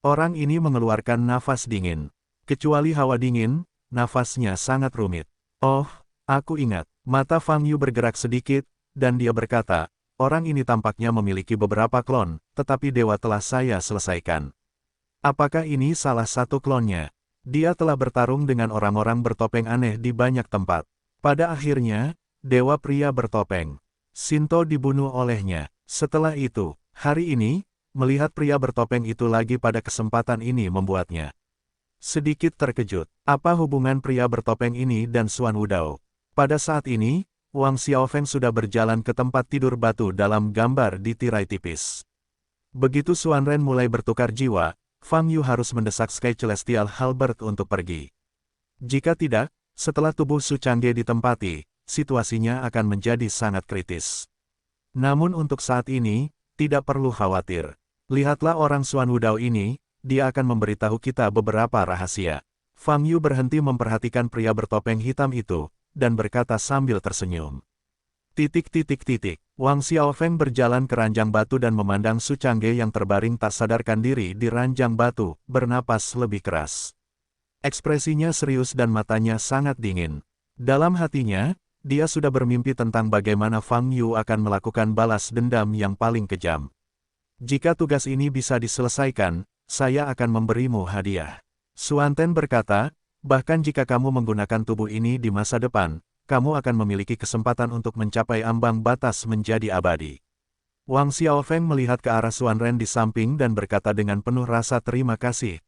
Orang ini mengeluarkan nafas dingin. Kecuali hawa dingin, nafasnya sangat rumit. Oh, aku ingat. Mata Fang Yu bergerak sedikit, dan dia berkata, orang ini tampaknya memiliki beberapa klon, tetapi dewa telah saya selesaikan. Apakah ini salah satu klonnya? Dia telah bertarung dengan orang-orang bertopeng aneh di banyak tempat. Pada akhirnya, dewa pria bertopeng Shinto dibunuh olehnya. Setelah itu, hari ini, melihat pria bertopeng itu lagi pada kesempatan ini membuatnya sedikit terkejut. Apa hubungan pria bertopeng ini dan Xuan Wudao? Pada saat ini, Wang Xiaofeng sudah berjalan ke tempat tidur batu dalam gambar di tirai tipis. Begitu Xuan Ren mulai bertukar jiwa, Fang Yu harus mendesak Sky Celestial Halberd untuk pergi. Jika tidak, setelah tubuh Su Changge ditempati, situasinya akan menjadi sangat kritis. Namun untuk saat ini, tidak perlu khawatir. Lihatlah orang Xuan Wudao ini, dia akan memberitahu kita beberapa rahasia. Fang Yu berhenti memperhatikan pria bertopeng hitam itu, dan berkata sambil tersenyum. Wang Xiaofeng berjalan ke ranjang batu dan memandang Su Changge yang terbaring tak sadarkan diri di ranjang batu, bernapas lebih keras. Ekspresinya serius dan matanya sangat dingin. Dalam hatinya, dia sudah bermimpi tentang bagaimana Fang Yu akan melakukan balas dendam yang paling kejam. Jika tugas ini bisa diselesaikan, saya akan memberimu hadiah. Xuan Ten berkata, bahkan jika kamu menggunakan tubuh ini di masa depan, kamu akan memiliki kesempatan untuk mencapai ambang batas menjadi abadi. Wang Xiaofeng melihat ke arah Xuan Ren di samping dan berkata dengan penuh rasa terima kasih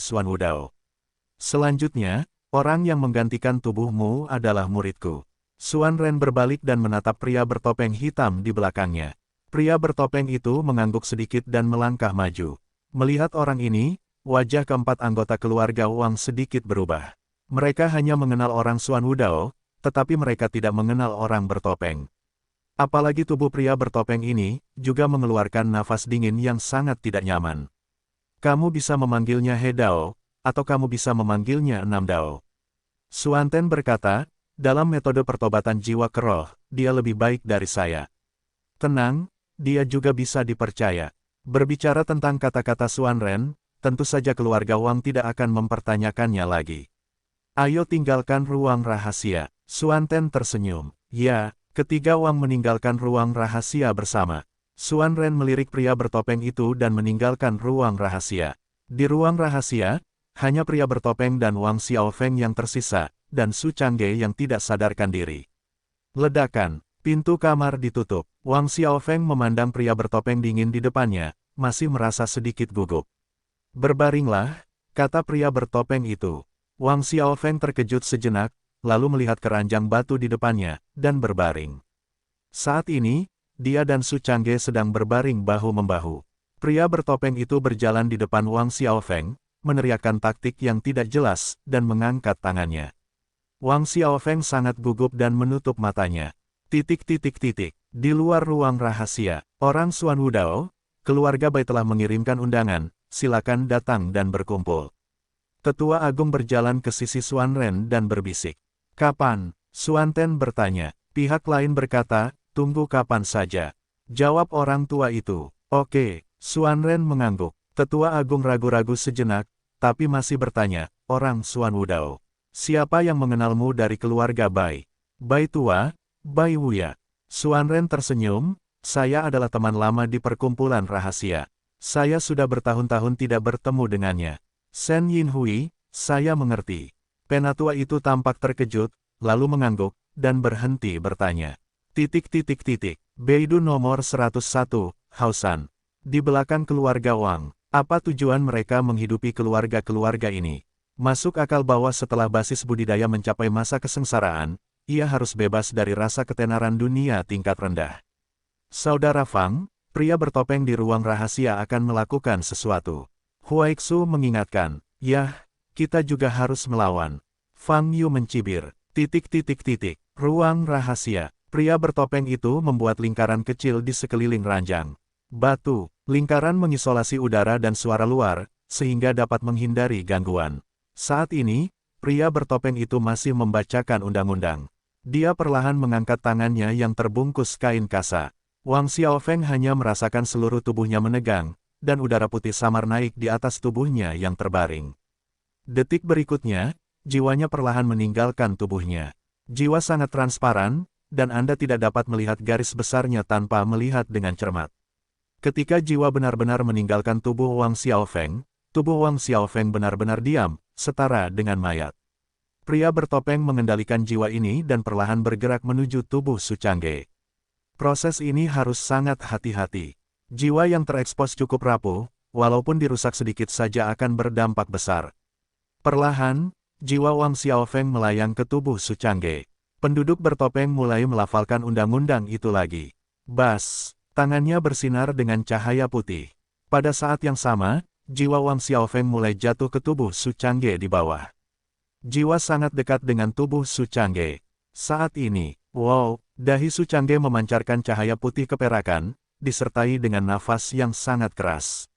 Xuan Wudao. Selanjutnya, orang yang menggantikan tubuhmu adalah muridku. Xuan Ren berbalik dan menatap pria bertopeng hitam di belakangnya. Pria bertopeng itu mengangguk sedikit dan melangkah maju. Melihat orang ini, wajah keempat anggota keluarga Wang sedikit berubah. Mereka hanya mengenal orang Xuan Wudao, tetapi mereka tidak mengenal orang bertopeng. Apalagi tubuh pria bertopeng ini, juga mengeluarkan nafas dingin yang sangat tidak nyaman. Kamu bisa memanggilnya He Dao, atau kamu bisa memanggilnya Enam Dao. Xuan Ten berkata, dalam metode pertobatan jiwa ke roh, dia lebih baik dari saya. Tenang, dia juga bisa dipercaya. Berbicara tentang kata-kata Xuan Ren, tentu saja keluarga Wang tidak akan mempertanyakannya lagi. Ayo tinggalkan ruang rahasia. Xuan Ten tersenyum. Ya, ketiga Wang meninggalkan ruang rahasia bersama. Xuan Ren melirik pria bertopeng itu dan meninggalkan ruang rahasia. Di ruang rahasia, hanya pria bertopeng dan Wang Xiaofeng yang tersisa, dan Su Changge yang tidak sadarkan diri. Ledakan. Pintu kamar ditutup. Wang Xiaofeng memandang pria bertopeng dingin di depannya, masih merasa sedikit gugup. Berbaringlah, kata pria bertopeng itu. Wang Xiaofeng terkejut sejenak, lalu melihat keranjang batu di depannya, dan berbaring. Saat ini, dia dan Su Changge sedang berbaring bahu-membahu. Pria bertopeng itu berjalan di depan Wang Xiaofeng, meneriakkan taktik yang tidak jelas, dan mengangkat tangannya. Wang Xiaofeng sangat gugup dan menutup matanya. Di luar ruang rahasia, orang Xuan Wudao, keluarga Bai telah mengirimkan undangan, silakan datang dan berkumpul. Tetua Agung berjalan ke sisi Xuan Ren dan berbisik. Kapan? Xuan Ten bertanya. Pihak lain berkata, tunggu kapan saja. Jawab orang tua itu. Oke, Xuan Ren mengangguk. Tetua Agung ragu-ragu sejenak, tapi masih bertanya, orang Xuan Wudao. Siapa yang mengenalmu dari keluarga Bai? Bai tua, Bai Wuya. Xuan Ren tersenyum, saya adalah teman lama di perkumpulan rahasia. Saya sudah bertahun-tahun tidak bertemu dengannya. Shen Yinhui, saya mengerti. Penatua itu tampak terkejut, lalu mengangguk, dan berhenti bertanya. Beidou nomor 101, Hausan. Di belakang keluarga Wang, apa tujuan mereka menghidupi keluarga-keluarga ini? Masuk akal bahwa setelah basis budidaya mencapai masa kesengsaraan, ia harus bebas dari rasa ketenaran dunia tingkat rendah. Saudara Fang, pria bertopeng di ruang rahasia akan melakukan sesuatu. Huaixu mengingatkan, yah, kita juga harus melawan. Fang Yu mencibir. Ruang rahasia. Pria bertopeng itu membuat lingkaran kecil di sekeliling ranjang batu. Lingkaran mengisolasi udara dan suara luar, sehingga dapat menghindari gangguan. Saat ini, pria bertopeng itu masih membacakan undang-undang. Dia perlahan mengangkat tangannya yang terbungkus kain kasa. Wang Xiaofeng hanya merasakan seluruh tubuhnya menegang, dan udara putih samar naik di atas tubuhnya yang terbaring. Detik berikutnya, jiwanya perlahan meninggalkan tubuhnya. Jiwa sangat transparan, dan Anda tidak dapat melihat garis besarnya tanpa melihat dengan cermat. Ketika jiwa benar-benar meninggalkan tubuh Wang Xiaofeng benar-benar diam, setara dengan mayat. Pria bertopeng mengendalikan jiwa ini dan perlahan bergerak menuju tubuh Su Changge. Proses ini harus sangat hati-hati. Jiwa yang terekspos cukup rapuh, walaupun dirusak sedikit saja akan berdampak besar. Perlahan, jiwa Wang Xiaofeng melayang ke tubuh Su Changge. Penduduk bertopeng mulai melafalkan undang-undang itu lagi. Bas, tangannya bersinar dengan cahaya putih. Pada saat yang sama, jiwa Wang Xiaofeng mulai jatuh ke tubuh Su Changge di bawah. Jiwa sangat dekat dengan tubuh Su Changge. Saat ini, wow, dahi Su Changge memancarkan cahaya putih keperakan, disertai dengan nafas yang sangat keras.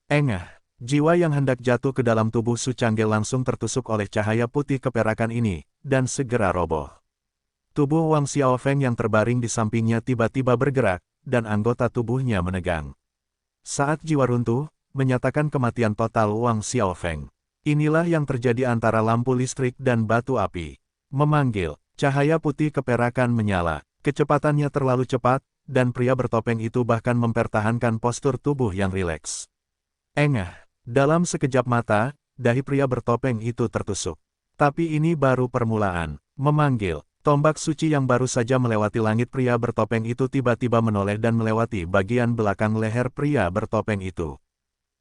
Engah, jiwa yang hendak jatuh ke dalam tubuh Su Changge langsung tertusuk oleh cahaya putih keperakan ini, dan segera roboh. Tubuh Wang Xiaofeng yang terbaring di sampingnya tiba-tiba bergerak, dan anggota tubuhnya menegang. Saat jiwa runtuh, menyatakan kematian total Wang Xiaofeng. Inilah yang terjadi antara lampu listrik dan batu api. Memanggil, cahaya putih keperakan menyala. Kecepatannya terlalu cepat, dan pria bertopeng itu bahkan mempertahankan postur tubuh yang rileks. Engah, dalam sekejap mata, dahi pria bertopeng itu tertusuk. Tapi ini baru permulaan. Memanggil, tombak suci yang baru saja melewati langit pria bertopeng itu tiba-tiba menoleh dan melewati bagian belakang leher pria bertopeng itu.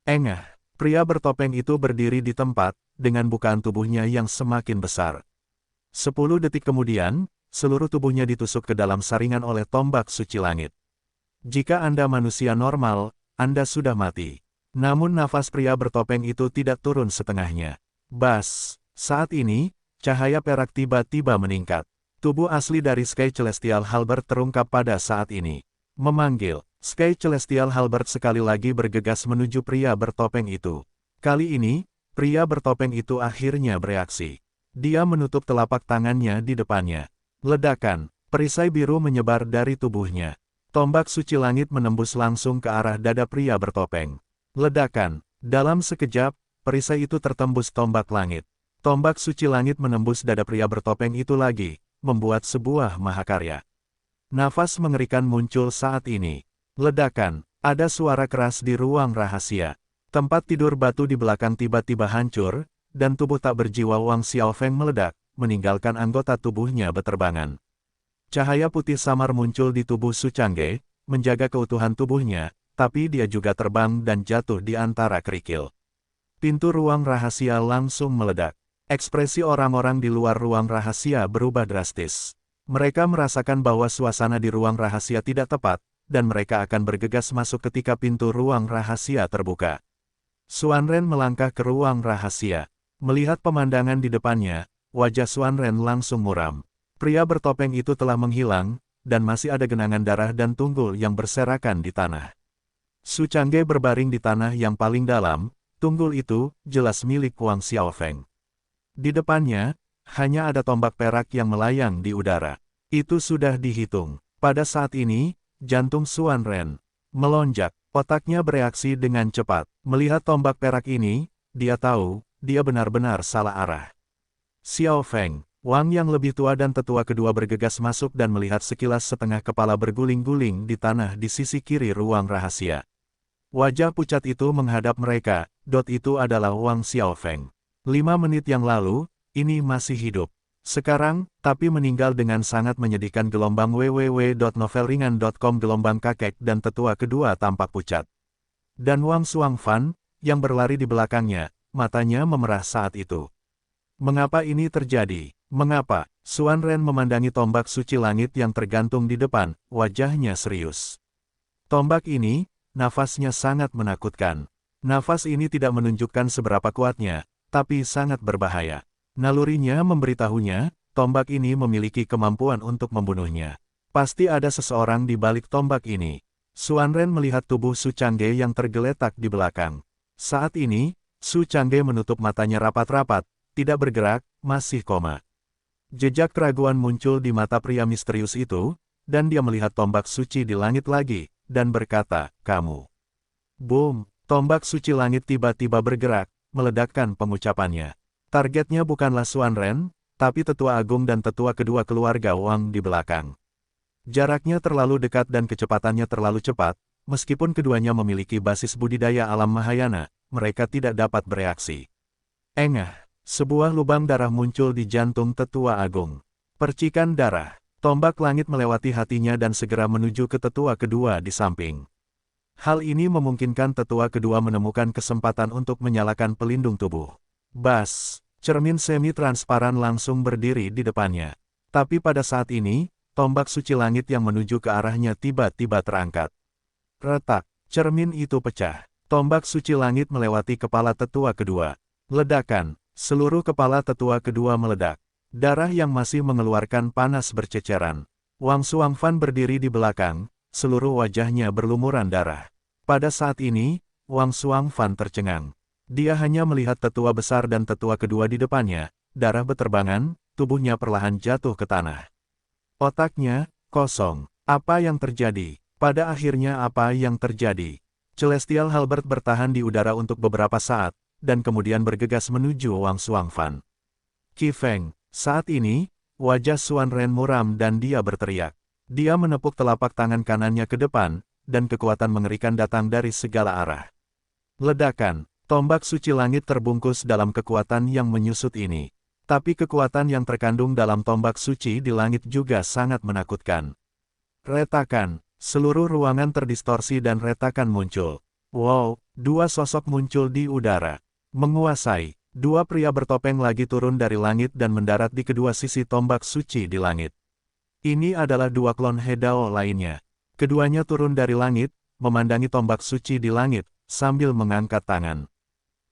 Engah, pria bertopeng itu berdiri di tempat, dengan bukaan tubuhnya yang semakin besar. 10 detik kemudian, seluruh tubuhnya ditusuk ke dalam saringan oleh tombak suci langit. Jika Anda manusia normal, Anda sudah mati. Namun nafas pria bertopeng itu tidak turun setengahnya. Bas, saat ini, cahaya perak tiba-tiba meningkat. Tubuh asli dari Sky Celestial Halberd terungkap pada saat ini. Memanggil, Sky Celestial Halberd sekali lagi bergegas menuju pria bertopeng itu. Kali ini, pria bertopeng itu akhirnya bereaksi. Dia menutup telapak tangannya di depannya. Ledakan, perisai biru menyebar dari tubuhnya. Tombak suci langit menembus langsung ke arah dada pria bertopeng. Ledakan, dalam sekejap, perisai itu tertembus tombak langit. Tombak suci langit menembus dada pria bertopeng itu lagi, membuat sebuah mahakarya. Nafas mengerikan muncul saat ini. Ledakan, ada suara keras di ruang rahasia. Tempat tidur batu di belakang tiba-tiba hancur, dan tubuh tak berjiwa Wang Xiaofeng meledak, meninggalkan anggota tubuhnya beterbangan. Cahaya putih samar muncul di tubuh Su Changge, menjaga keutuhan tubuhnya, tapi dia juga terbang dan jatuh di antara kerikil. Pintu ruang rahasia langsung meledak. Ekspresi orang-orang di luar ruang rahasia berubah drastis. Mereka merasakan bahwa suasana di ruang rahasia tidak tepat, dan mereka akan bergegas masuk ketika pintu ruang rahasia terbuka. Xuanren melangkah ke ruang rahasia. Melihat pemandangan di depannya, wajah Xuanren langsung muram. Pria bertopeng itu telah menghilang, dan masih ada genangan darah dan tunggul yang berserakan di tanah. Su Changge berbaring di tanah yang paling dalam. Tunggul itu jelas milik Wang Xiaofeng. Di depannya, hanya ada tombak perak yang melayang di udara. Itu sudah dihitung. Pada saat ini, jantung Xuanren melonjak. Otaknya bereaksi dengan cepat. Melihat tombak perak ini, dia tahu, dia benar-benar salah arah. Xiaofeng, Wang yang lebih tua dan tetua kedua bergegas masuk dan melihat sekilas setengah kepala berguling-guling di tanah di sisi kiri ruang rahasia. Wajah pucat itu menghadap mereka, itu adalah Wang Xiaofeng. 5 menit yang lalu, ini masih hidup. Sekarang, tapi meninggal dengan sangat menyedihkan. Gelombang www.novelringan.com. Gelombang kakek dan tetua kedua tampak pucat. Dan Wang Xuanfan, yang berlari di belakangnya, matanya memerah saat itu. Mengapa ini terjadi? Mengapa? Xuanren memandangi tombak suci langit yang tergantung di depan, wajahnya serius. Tombak ini, nafasnya sangat menakutkan. Nafas ini tidak menunjukkan seberapa kuatnya, tapi sangat berbahaya. Nalurinya memberitahunya, tombak ini memiliki kemampuan untuk membunuhnya. Pasti ada seseorang di balik tombak ini. Xuanren melihat tubuh Su Changge yang tergeletak di belakang. Saat ini, Su Changge menutup matanya rapat-rapat, tidak bergerak, masih koma. Jejak keraguan muncul di mata pria misterius itu, dan dia melihat tombak suci di langit lagi, dan berkata, "Kamu." Boom! Tombak suci langit tiba-tiba bergerak, meledakkan pengucapannya. Targetnya bukanlah Xuanren, tapi tetua agung dan tetua kedua keluarga Wang di belakang. Jaraknya terlalu dekat dan kecepatannya terlalu cepat, meskipun keduanya memiliki basis budidaya alam Mahayana, mereka tidak dapat bereaksi. Engah! Sebuah lubang darah muncul di jantung tetua agung. Percikan darah. Tombak langit melewati hatinya dan segera menuju ke tetua kedua di samping. Hal ini memungkinkan tetua kedua menemukan kesempatan untuk menyalakan pelindung tubuh. Bas! Cermin semi-transparan langsung berdiri di depannya. Tapi pada saat ini, tombak suci langit yang menuju ke arahnya tiba-tiba terangkat. Retak! Cermin itu pecah. Tombak suci langit melewati kepala tetua kedua. Ledakan! Seluruh kepala tetua kedua meledak. Darah yang masih mengeluarkan panas berceceran. Wang Xuanfan berdiri di belakang, seluruh wajahnya berlumuran darah. Pada saat ini, Wang Xuanfan tercengang. Dia hanya melihat tetua besar dan tetua kedua di depannya, darah beterbangan, tubuhnya perlahan jatuh ke tanah. Otaknya, kosong. Apa yang terjadi? Pada akhirnya apa yang terjadi? Celestial Halberd bertahan di udara untuk beberapa saat, dan kemudian bergegas menuju Wang Xuanfan. Qi Feng. Saat ini, wajah Xuanren muram dan dia berteriak. Dia menepuk telapak tangan kanannya ke depan, dan kekuatan mengerikan datang dari segala arah. Ledakan, tombak suci langit terbungkus dalam kekuatan yang menyusut ini. Tapi kekuatan yang terkandung dalam tombak suci di langit juga sangat menakutkan. Retakan, seluruh ruangan terdistorsi dan retakan muncul. Wow, dua sosok muncul di udara. Menguasai. Dua pria bertopeng lagi turun dari langit dan mendarat di kedua sisi tombak suci di langit. Ini adalah dua klon Hedao lainnya. Keduanya turun dari langit, memandangi tombak suci di langit, sambil mengangkat tangan.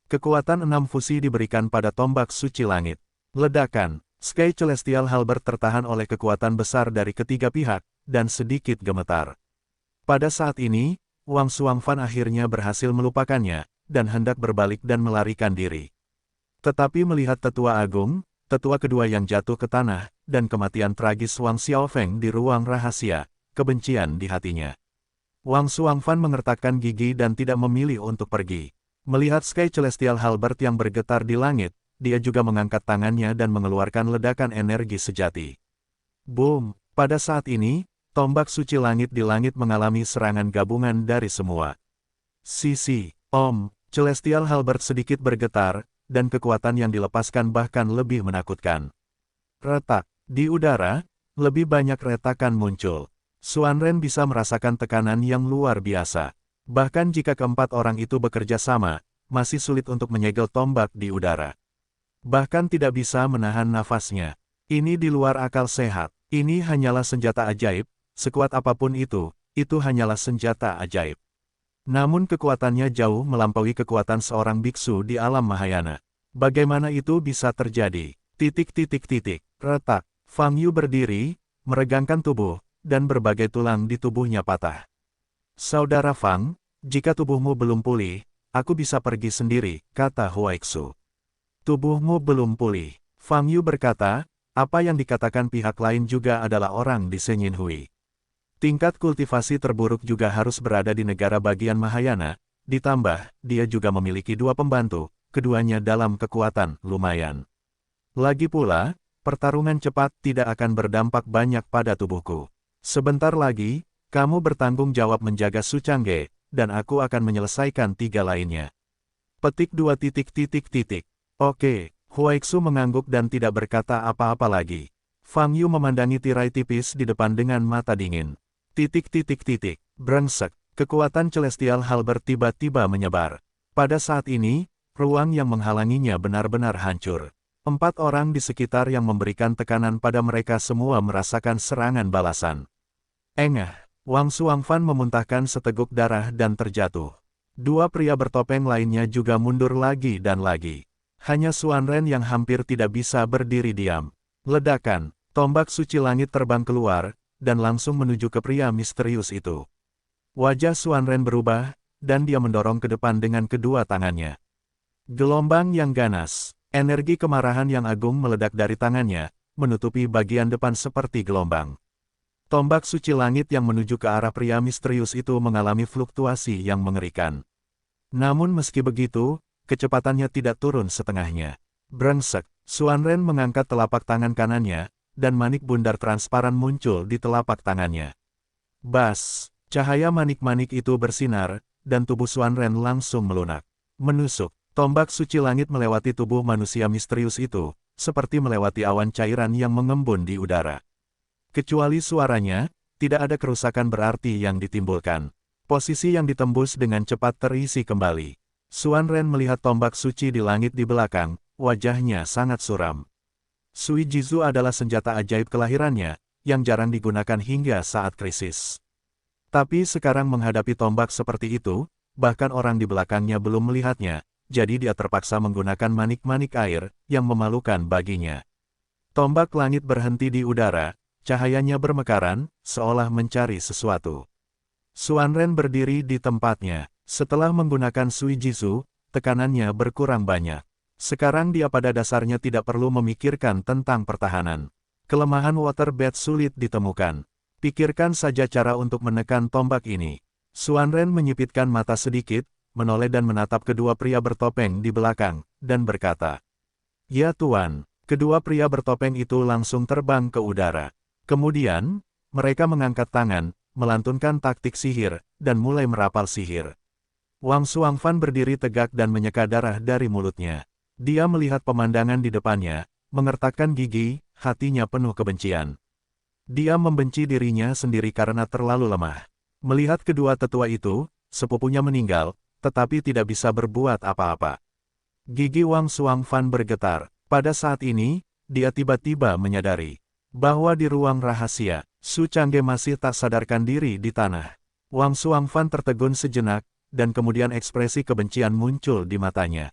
Kekuatan 6 fusi diberikan pada tombak suci langit. Ledakan, Sky Celestial Halberd tertahan oleh kekuatan besar dari ketiga pihak, dan sedikit gemetar. Pada saat ini, Wang Xuanfan akhirnya berhasil melupakannya, dan hendak berbalik dan melarikan diri. Tetapi melihat tetua agung, tetua kedua yang jatuh ke tanah, dan kematian tragis Wang Xiaofeng di ruang rahasia, kebencian di hatinya. Wang Xuanfan mengertakkan gigi dan tidak memilih untuk pergi. Melihat Sky Celestial Halberd yang bergetar di langit, dia juga mengangkat tangannya dan mengeluarkan ledakan energi sejati. Boom! Pada saat ini, tombak suci langit di langit mengalami serangan gabungan dari semua sisi. Celestial Halberd sedikit bergetar, dan kekuatan yang dilepaskan bahkan lebih menakutkan. Retak. Di udara, lebih banyak retakan muncul. Xuanren bisa merasakan tekanan yang luar biasa. Bahkan jika keempat orang itu bekerja sama, masih sulit untuk menyegel tombak di udara. Bahkan tidak bisa menahan nafasnya. Ini di luar akal sehat. Ini hanyalah senjata ajaib, sekuat apapun itu hanyalah senjata ajaib. Namun kekuatannya jauh melampaui kekuatan seorang biksu di alam Mahayana. Bagaimana itu bisa terjadi? Retak. Fang Yu berdiri, meregangkan tubuh, dan berbagai tulang di tubuhnya patah. Saudara Fang, jika tubuhmu belum pulih, aku bisa pergi sendiri, kata Huaixu. Tubuhmu belum pulih. Fang Yu berkata, apa yang dikatakan pihak lain juga adalah orang di Senyin Hui. Tingkat kultivasi terburuk juga harus berada di negara bagian Mahayana, ditambah, dia juga memiliki dua pembantu, keduanya dalam kekuatan lumayan. Lagi pula, pertarungan cepat tidak akan berdampak banyak pada tubuhku. Sebentar lagi, kamu bertanggung jawab menjaga Su Changge, dan aku akan menyelesaikan tiga lainnya. Petik 2. Oke, Huaixu mengangguk dan tidak berkata apa-apa lagi. Fang Yu memandangi tirai tipis di depan dengan mata dingin. Brengsek, kekuatan celestial Halberd tiba-tiba menyebar. Pada saat ini, ruang yang menghalanginya benar-benar hancur. 4 orang di sekitar yang memberikan tekanan pada mereka semua merasakan serangan balasan. Engah. Wang Xuanfan memuntahkan seteguk darah dan terjatuh. Dua pria bertopeng lainnya juga mundur lagi dan lagi. Hanya Xuan Ren yang hampir tidak bisa berdiri diam. Ledakan, tombak suci langit terbang keluar, dan langsung menuju ke pria misterius itu. Wajah Xuan Ren berubah, dan dia mendorong ke depan dengan kedua tangannya. Gelombang yang ganas, energi kemarahan yang agung meledak dari tangannya, menutupi bagian depan seperti gelombang. Tombak suci langit yang menuju ke arah pria misterius itu mengalami fluktuasi yang mengerikan. Namun meski begitu, kecepatannya tidak turun setengahnya. Brengsek, Xuan Ren mengangkat telapak tangan kanannya, dan manik bundar transparan muncul di telapak tangannya. Bas, cahaya manik-manik itu bersinar, dan tubuh Xuan Ren langsung melunak. Menusuk, tombak suci langit melewati tubuh manusia misterius itu, seperti melewati awan cairan yang mengembun di udara. Kecuali suaranya, tidak ada kerusakan berarti yang ditimbulkan. Posisi yang ditembus dengan cepat terisi kembali. Xuan Ren melihat tombak suci di langit di belakang, wajahnya sangat suram. Sui Jizu adalah senjata ajaib kelahirannya, yang jarang digunakan hingga saat krisis. Tapi sekarang menghadapi tombak seperti itu, bahkan orang di belakangnya belum melihatnya, jadi dia terpaksa menggunakan manik-manik air, yang memalukan baginya. Tombak langit berhenti di udara, cahayanya bermekaran, seolah mencari sesuatu. Xuan Ren berdiri di tempatnya. Setelah menggunakan Sui Jizu, tekanannya berkurang banyak. Sekarang dia pada dasarnya tidak perlu memikirkan tentang pertahanan. Kelemahan water bed sulit ditemukan. Pikirkan saja cara untuk menekan tombak ini. Xuan Ren menyipitkan mata sedikit, menoleh dan menatap kedua pria bertopeng di belakang, dan berkata, "Ya Tuan." Kedua pria bertopeng itu langsung terbang ke udara. Kemudian, mereka mengangkat tangan, melantunkan taktik sihir, dan mulai merapal sihir. Wang Xuanfan berdiri tegak dan menyeka darah dari mulutnya. Dia melihat pemandangan di depannya, mengertakkan gigi, hatinya penuh kebencian. Dia membenci dirinya sendiri karena terlalu lemah. Melihat kedua tetua itu, sepupunya meninggal, tetapi tidak bisa berbuat apa-apa. Gigi Wang Xuanfan bergetar. Pada saat ini, dia tiba-tiba menyadari bahwa di ruang rahasia, Su Changge masih tak sadarkan diri di tanah. Wang Xuanfan tertegun sejenak, dan kemudian ekspresi kebencian muncul di matanya.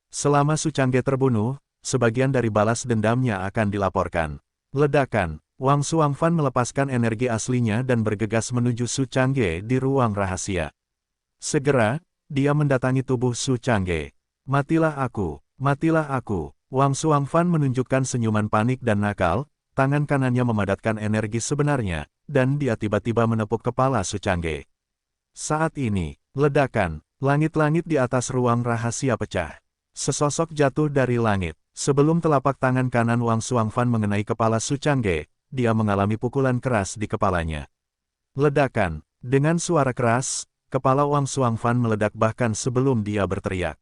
Selama Su Changge terbunuh, sebagian dari balas dendamnya akan dilaporkan. Ledakan, Wang Xuanfan melepaskan energi aslinya dan bergegas menuju Su Changge di ruang rahasia. Segera, dia mendatangi tubuh Su Changge. Matilah aku, matilah aku. Wang Xuanfan menunjukkan senyuman panik dan nakal, tangan kanannya memadatkan energi sebenarnya, dan dia tiba-tiba menepuk kepala Su Changge. Saat ini, ledakan, langit-langit di atas ruang rahasia pecah. Sesosok jatuh dari langit. Sebelum telapak tangan kanan Wang Xuanfan mengenai kepala Su Changge, dia mengalami pukulan keras di kepalanya. Ledakan, dengan suara keras, kepala Wang Xuanfan meledak bahkan sebelum dia berteriak.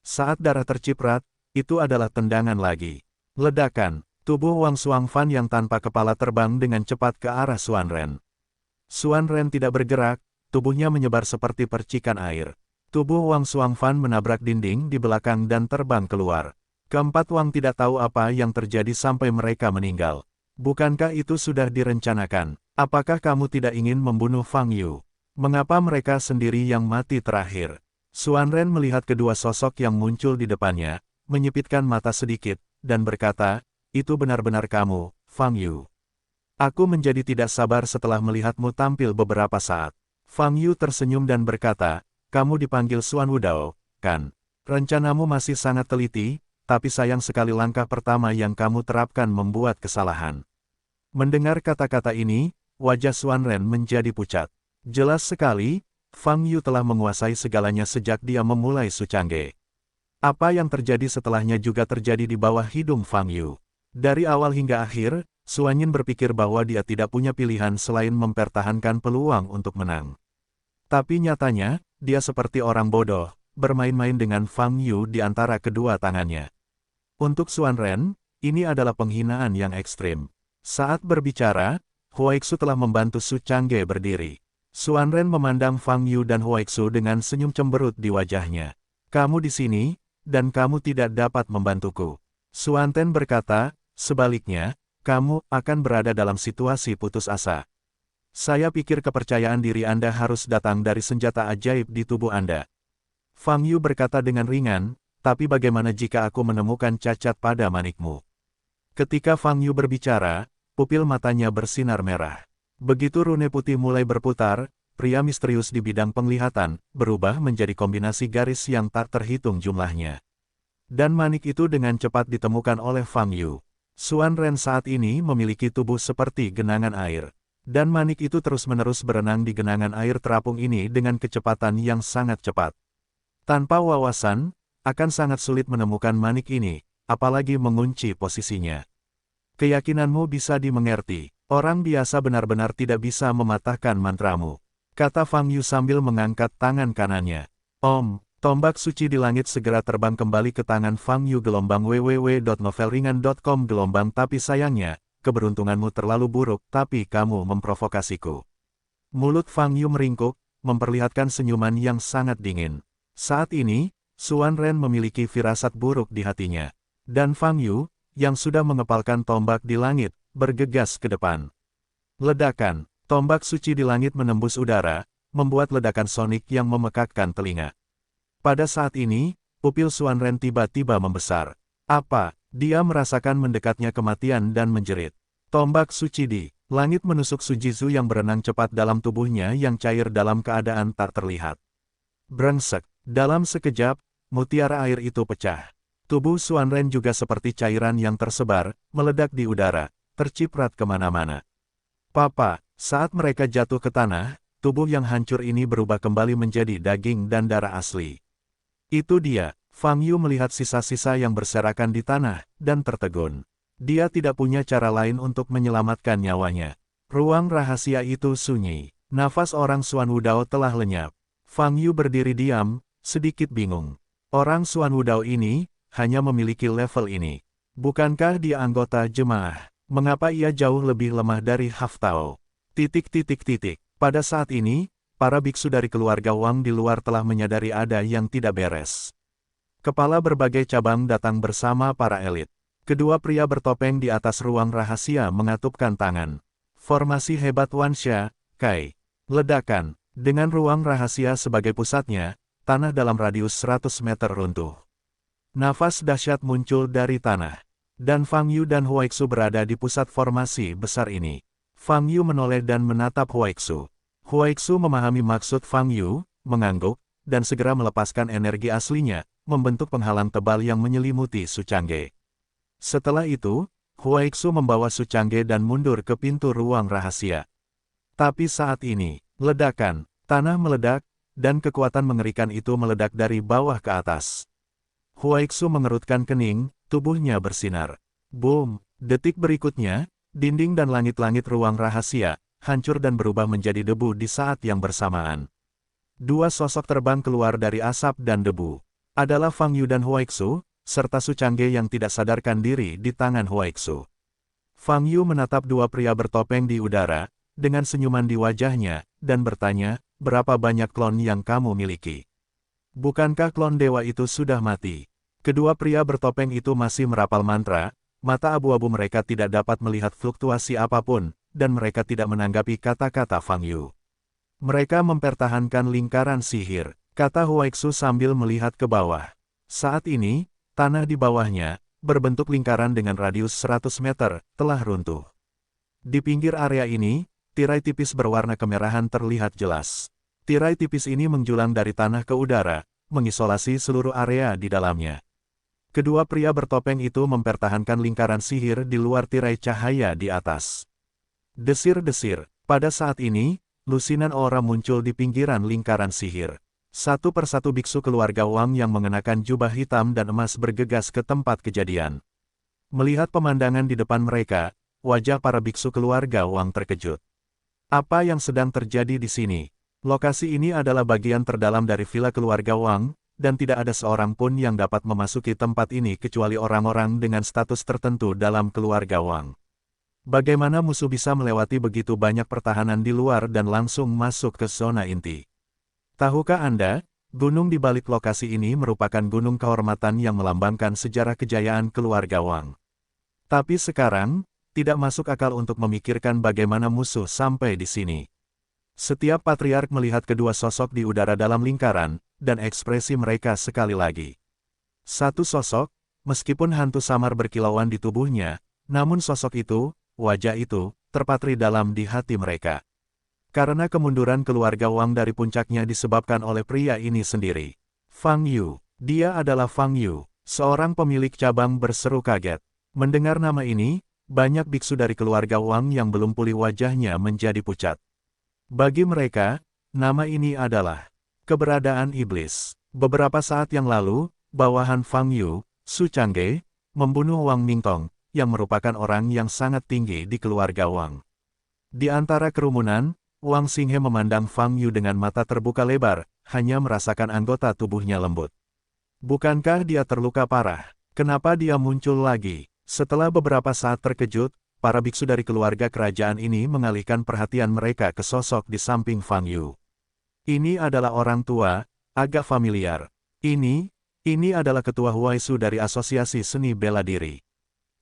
Saat darah terciprat, itu adalah tendangan lagi. Ledakan. Tubuh Wang Xuanfan yang tanpa kepala terbang dengan cepat ke arah Xuan Ren. Xuan Ren tidak bergerak, tubuhnya menyebar seperti percikan air. Tubuh Wang Xuanfan menabrak dinding di belakang dan terbang keluar. Keempat Wang tidak tahu apa yang terjadi sampai mereka meninggal. Bukankah itu sudah direncanakan? Apakah kamu tidak ingin membunuh Fang Yu? Mengapa mereka sendiri yang mati terakhir? Xuan Ren melihat kedua sosok yang muncul di depannya, menyipitkan mata sedikit, dan berkata, itu benar-benar kamu, Fang Yu. Aku menjadi tidak sabar setelah melihatmu tampil beberapa saat. Fang Yu tersenyum dan berkata, kamu dipanggil Xuan Wudao, kan? Rencanamu masih sangat teliti, tapi sayang sekali langkah pertama yang kamu terapkan membuat kesalahan. Mendengar kata-kata ini, wajah Xuan Ren menjadi pucat. Jelas sekali, Fang Yu telah menguasai segalanya sejak dia memulai Sucangge. Apa yang terjadi setelahnya juga terjadi di bawah hidung Fang Yu. Dari awal hingga akhir, Xuan Yin berpikir bahwa dia tidak punya pilihan selain mempertahankan peluang untuk menang. Tapi nyatanya, dia seperti orang bodoh, bermain-main dengan Fang Yu di antara kedua tangannya. Untuk Xuan Ren, ini adalah penghinaan yang ekstrim. Saat berbicara, Huaixu telah membantu Su Changge berdiri. Xuan Ren memandang Fang Yu dan Huaixu dengan senyum cemberut di wajahnya. Kamu di sini, dan kamu tidak dapat membantuku. Xuan Ten berkata, sebaliknya, kamu akan berada dalam situasi putus asa. Saya pikir kepercayaan diri Anda harus datang dari senjata ajaib di tubuh Anda. Fang Yu berkata dengan ringan, tapi bagaimana jika aku menemukan cacat pada manikmu? Ketika Fang Yu berbicara, pupil matanya bersinar merah. Begitu rune putih mulai berputar, pria misterius di bidang penglihatan, berubah menjadi kombinasi garis yang tak terhitung jumlahnya. Dan manik itu dengan cepat ditemukan oleh Fang Yu. Xuan Ren saat ini memiliki tubuh seperti genangan air. Dan manik itu terus-menerus berenang di genangan air terapung ini dengan kecepatan yang sangat cepat. Tanpa wawasan, akan sangat sulit menemukan manik ini, apalagi mengunci posisinya. Keyakinanmu bisa dimengerti. Orang biasa benar-benar tidak bisa mematahkan mantramu, kata Fang Yu sambil mengangkat tangan kanannya. Om, tombak suci di langit segera terbang kembali ke tangan Fang Yu. www.novelringan.com Tapi sayangnya, keberuntunganmu terlalu buruk, tapi kamu memprovokasiku. Mulut Fang Yu meringkuk, memperlihatkan senyuman yang sangat dingin. Saat ini, Xuan Ren memiliki firasat buruk di hatinya. Dan Fang Yu, yang sudah mengepalkan tombak di langit, bergegas ke depan. Ledakan, tombak suci di langit menembus udara, membuat ledakan sonik yang memekakkan telinga. Pada saat ini, pupil Xuan Ren tiba-tiba membesar. Apa? Dia merasakan mendekatnya kematian dan menjerit. Tombak suci di langit menusuk Su Jizu yang berenang cepat dalam tubuhnya yang cair dalam keadaan tak terlihat. Brengsek, dalam sekejap, mutiara air itu pecah. Tubuh Xuan Ren juga seperti cairan yang tersebar, meledak di udara, terciprat kemana-mana. Papa, saat mereka jatuh ke tanah, tubuh yang hancur ini berubah kembali menjadi daging dan darah asli. Itu dia, Fang Yu melihat sisa-sisa yang berserakan di tanah, dan tertegun. Dia tidak punya cara lain untuk menyelamatkan nyawanya. Ruang rahasia itu sunyi. Nafas orang Xuan Wudao telah lenyap. Fang Yu berdiri diam, sedikit bingung. Orang Xuan Wudao ini, hanya memiliki level ini. Bukankah dia anggota jemaah? Mengapa ia jauh lebih lemah dari Haftao? Pada saat ini, para biksu dari keluarga Wang di luar telah menyadari ada yang tidak beres. Kepala berbagai cabang datang bersama para elit. Kedua pria bertopeng di atas ruang rahasia mengatupkan tangan. Formasi hebat Wan Xia, Kai. Ledakan, dengan ruang rahasia sebagai pusatnya, tanah dalam radius 100 meter runtuh. Nafas dahsyat muncul dari tanah. Dan Fang Yu dan Huaixu berada di pusat formasi besar ini. Fang Yu menoleh dan menatap Huaixu. Huaixu memahami maksud Fang Yu, mengangguk, dan segera melepaskan energi aslinya, membentuk penghalang tebal yang menyelimuti Su Changge. Setelah itu, Huaixu membawa Su Changge dan mundur ke pintu ruang rahasia. Tapi saat ini, ledakan, tanah meledak, dan kekuatan mengerikan itu meledak dari bawah ke atas. Huaixu mengerutkan kening, tubuhnya bersinar. Boom! Detik berikutnya, dinding dan langit-langit ruang rahasia, hancur dan berubah menjadi debu di saat yang bersamaan. Dua sosok terbang keluar dari asap dan debu. Adalah Fang Yu dan Huaixu, serta Su Changge yang tidak sadarkan diri di tangan Huaixu. Fang Yu menatap dua pria bertopeng di udara, dengan senyuman di wajahnya, dan bertanya, berapa banyak klon yang kamu miliki? Bukankah klon dewa itu sudah mati? Kedua pria bertopeng itu masih merapal mantra, mata abu-abu mereka tidak dapat melihat fluktuasi apapun, dan mereka tidak menanggapi kata-kata Fang Yu. Mereka mempertahankan lingkaran sihir, kata Huaixu sambil melihat ke bawah. Saat ini, tanah di bawahnya, berbentuk lingkaran dengan radius 100 meter, telah runtuh. Di pinggir area ini, tirai tipis berwarna kemerahan terlihat jelas. Tirai tipis ini menjulang dari tanah ke udara, mengisolasi seluruh area di dalamnya. Kedua pria bertopeng itu mempertahankan lingkaran sihir di luar tirai cahaya di atas. Desir-desir, pada saat ini, lusinan aura muncul di pinggiran lingkaran sihir. Satu persatu biksu keluarga Wang yang mengenakan jubah hitam dan emas bergegas ke tempat kejadian. Melihat pemandangan di depan mereka, wajah para biksu keluarga Wang terkejut. Apa yang sedang terjadi di sini? Lokasi ini adalah bagian terdalam dari villa keluarga Wang, dan tidak ada seorang pun yang dapat memasuki tempat ini kecuali orang-orang dengan status tertentu dalam keluarga Wang. Bagaimana musuh bisa melewati begitu banyak pertahanan di luar dan langsung masuk ke zona inti? Tahukah Anda, gunung di balik lokasi ini merupakan gunung kehormatan yang melambangkan sejarah kejayaan keluarga Wang. Tapi sekarang, tidak masuk akal untuk memikirkan bagaimana musuh sampai di sini. Setiap patriark melihat kedua sosok di udara dalam lingkaran, dan ekspresi mereka sekali lagi. Satu sosok, meskipun hantu samar berkilauan di tubuhnya, namun sosok itu, wajah itu, terpatri dalam di hati mereka. Karena kemunduran keluarga Wang dari puncaknya disebabkan oleh pria ini sendiri. Fang Yu, dia adalah Fang Yu, seorang pemilik cabang berseru kaget. Mendengar nama ini, banyak biksu dari keluarga Wang yang belum pulih wajahnya menjadi pucat. Bagi mereka, nama ini adalah keberadaan iblis. Beberapa saat yang lalu, bawahan Fang Yu, Su Changge, membunuh Wang Mingtong, yang merupakan orang yang sangat tinggi di keluarga Wang. Di antara kerumunan, Wang Xinghe memandang Fang Yu dengan mata terbuka lebar, hanya merasakan anggota tubuhnya lembut. Bukankah dia terluka parah? Kenapa dia muncul lagi? Setelah beberapa saat terkejut, para biksu dari keluarga kerajaan ini mengalihkan perhatian mereka ke sosok di samping Fang Yu. Ini adalah orang tua, agak familiar. Ini adalah ketua Huaixu dari Asosiasi Seni Bela Diri.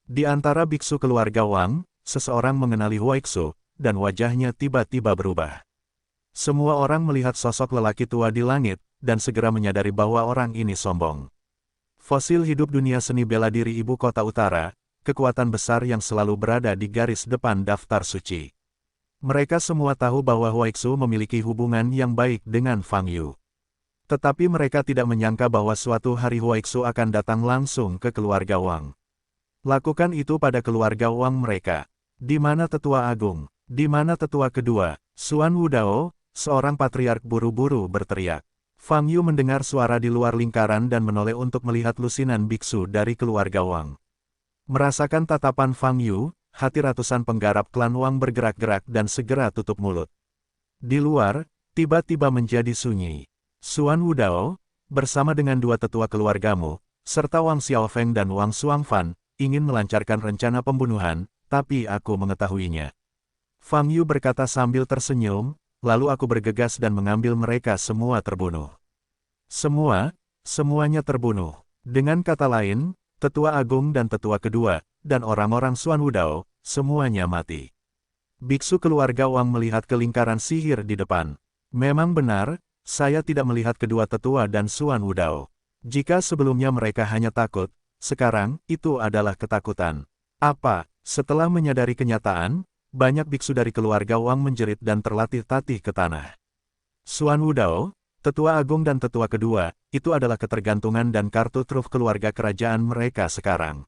Di antara biksu keluarga Wang, seseorang mengenali Huaixu, dan wajahnya tiba-tiba berubah. Semua orang melihat sosok lelaki tua di langit, dan segera menyadari bahwa orang ini sombong. Fosil hidup dunia seni bela diri ibu kota utara, kekuatan besar yang selalu berada di garis depan daftar suci. Mereka semua tahu bahwa Huaixu memiliki hubungan yang baik dengan Fang Yu. Tetapi mereka tidak menyangka bahwa suatu hari Huaixu akan datang langsung ke keluarga Wang. Lakukan itu pada keluarga Wang mereka. Di mana tetua agung? Di mana tetua kedua? Xuan Wudao, seorang patriark buru-buru berteriak. Fang Yu mendengar suara di luar lingkaran dan menoleh untuk melihat lusinan biksu dari keluarga Wang. Merasakan tatapan Fang Yu, hati ratusan penggarap klan Wang bergerak-gerak dan segera tutup mulut. Di luar, tiba-tiba menjadi sunyi. Xuan Wudao, bersama dengan dua tetua keluargamu, serta Wang Xiaofeng dan Wang Xuanfan, ingin melancarkan rencana pembunuhan, tapi aku mengetahuinya. Fang Yu berkata sambil tersenyum, lalu aku bergegas dan mengambil mereka semua terbunuh. Semuanya terbunuh. Dengan kata lain, tetua agung dan tetua kedua, dan orang-orang Xuan Wudao, semuanya mati. Biksu keluarga Wang melihat ke lingkaran sihir di depan. Memang benar, saya tidak melihat kedua tetua dan Xuan Wudao. Jika sebelumnya mereka hanya takut, sekarang itu adalah ketakutan. Apa? Setelah menyadari kenyataan, banyak biksu dari keluarga Wang menjerit dan terlatih-tatih ke tanah. Xuan Wudao, tetua agung dan tetua kedua, itu adalah ketergantungan dan kartu truf keluarga kerajaan mereka sekarang.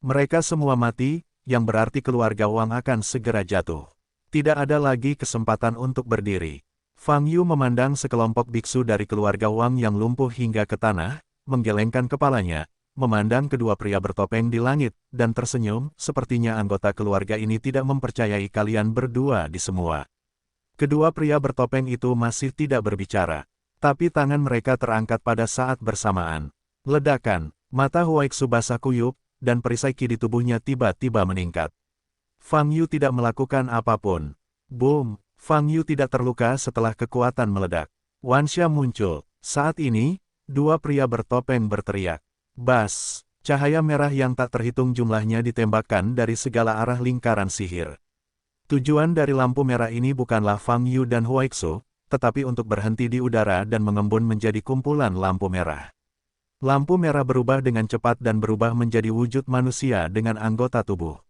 Mereka semua mati, yang berarti keluarga Wang akan segera jatuh. Tidak ada lagi kesempatan untuk berdiri. Fang Yu memandang sekelompok biksu dari keluarga Wang yang lumpuh hingga ke tanah, menggelengkan kepalanya, memandang kedua pria bertopeng di langit, dan tersenyum, sepertinya anggota keluarga ini tidak mempercayai kalian berdua di semua. Kedua pria bertopeng itu masih tidak berbicara. Tapi tangan mereka terangkat pada saat bersamaan. Ledakan, mata Huaixu basah kuyup, dan perisai ki di tubuhnya tiba-tiba meningkat. Fang Yu tidak melakukan apapun. Boom! Fang Yu tidak terluka setelah kekuatan meledak. Wan Xia muncul. Saat ini, dua pria bertopeng berteriak. Bas! Cahaya merah yang tak terhitung jumlahnya ditembakkan dari segala arah lingkaran sihir. Tujuan dari lampu merah ini bukanlah Fang Yu dan Huaixu, tetapi untuk berhenti di udara dan mengembun menjadi kumpulan lampu merah. Lampu merah berubah dengan cepat dan berubah menjadi wujud manusia dengan anggota tubuh.